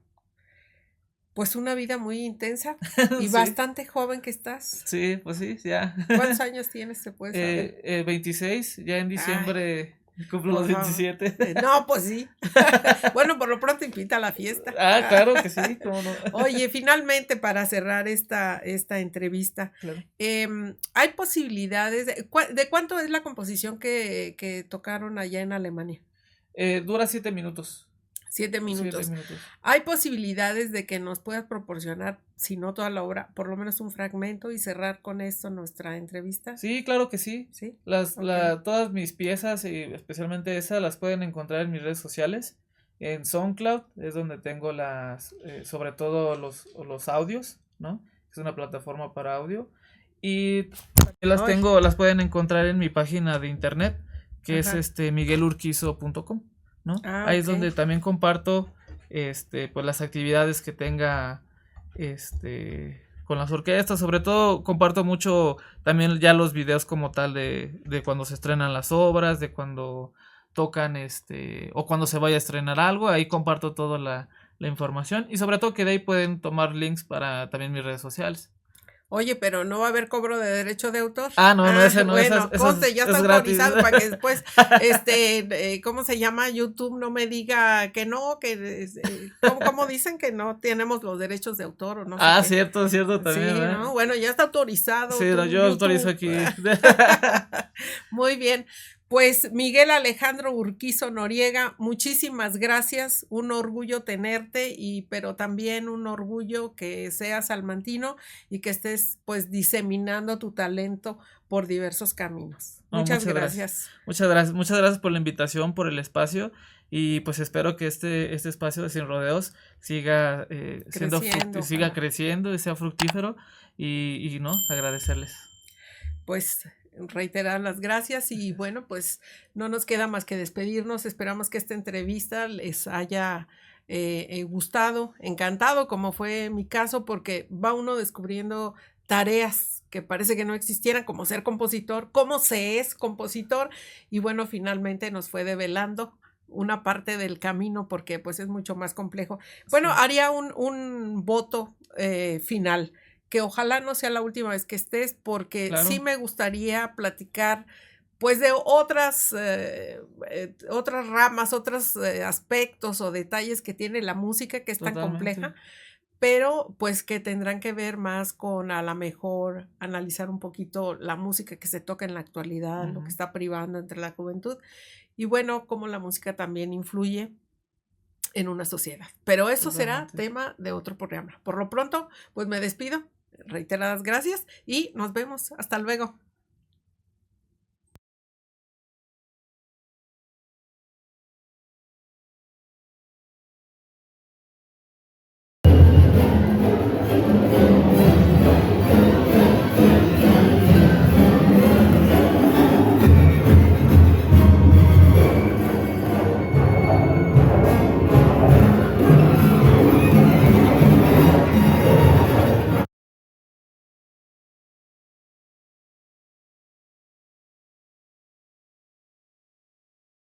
Pues una vida muy intensa y
Sí,
bastante joven que estás.
sí, pues sí, ya.
¿Cuántos años tienes, se puede saber?
26, ya en
Ay,
diciembre cumplo
por
los
favor.
27.
No, pues sí. Bueno, por lo pronto invita a la fiesta.
Ah, claro que sí, cómo no.
Oye, finalmente, para cerrar esta entrevista,
Claro.
¿hay posibilidades de cuánto es la composición que tocaron allá en Alemania?
Dura 7 minutos.
7
siete
minutos.
minutos.
¿Hay posibilidades de que nos puedas proporcionar, si no toda la obra, por lo menos un fragmento y cerrar con esto nuestra entrevista?
Sí, claro que sí.
¿Sí? Okey.
Todas mis piezas y especialmente esa las pueden encontrar en mis redes sociales. En SoundCloud es donde tengo sobre todo los audios, ¿no? Es una plataforma para audio. Y también
Ay,
las pueden encontrar en mi página de internet, que es
ajá.
miguelurquizo.com, ¿no?
Ah,
Ahí es donde
okey.
también comparto pues las actividades que tenga con las orquestas, sobre todo comparto mucho también ya los videos como tal de cuando se estrenan las obras, de cuando tocan o cuando se vaya a estrenar algo, ahí comparto toda la información y sobre todo que de ahí pueden tomar links para también mis redes sociales.
Oye, pero ¿no va a haber cobro de derecho de autor?
Ah, no, no,
Ah,
ese no,
bueno, conste, ya está
es gratis.
autorizado para que después, ¿cómo se llama? YouTube no me diga que no, ¿cómo dicen que no tenemos los derechos de autor o no sé
Ah,
qué?
cierto, cierto también,
Sí,
¿verdad?
¿no? Bueno, ya está autorizado
Sí, no,
tu
yo autorizo
YouTube.
aquí.
Muy bien. Pues Miguel Alejandro Urquizo Noriega, muchísimas gracias. Un orgullo tenerte pero también un orgullo que seas salmantino y que estés pues diseminando tu talento por diversos caminos.
No,
Muchas
muchas gracias.
gracias.
Muchas gracias por la invitación, por el espacio y pues espero que este espacio de Sin Rodeos siga
Creciendo,
siga
ojalá.
creciendo y sea fructífero y no, agradecerles.
Pues reiterar las gracias y bueno, pues no nos queda más que despedirnos. Esperamos que esta entrevista les haya gustado, encantado, como fue mi caso, porque va uno descubriendo tareas que parece que no existieran, como ser compositor, cómo se es compositor, y bueno, finalmente nos fue develando una parte del camino porque pues es mucho más complejo. Bueno,
Sí,
haría un voto final que ojalá no sea la última vez que estés, porque sí
claro.
me gustaría platicar pues de otras ramas, otros aspectos o detalles que tiene la música que es tan compleja, pero pues que tendrán que ver más con a lo mejor analizar un poquito la música que se toca en la actualidad, lo que está privando entre la juventud y bueno, cómo la música también influye en una sociedad. Pero eso será tema de otro programa. Por lo pronto, pues me despido. Reiteradas gracias y nos vemos. Hasta luego.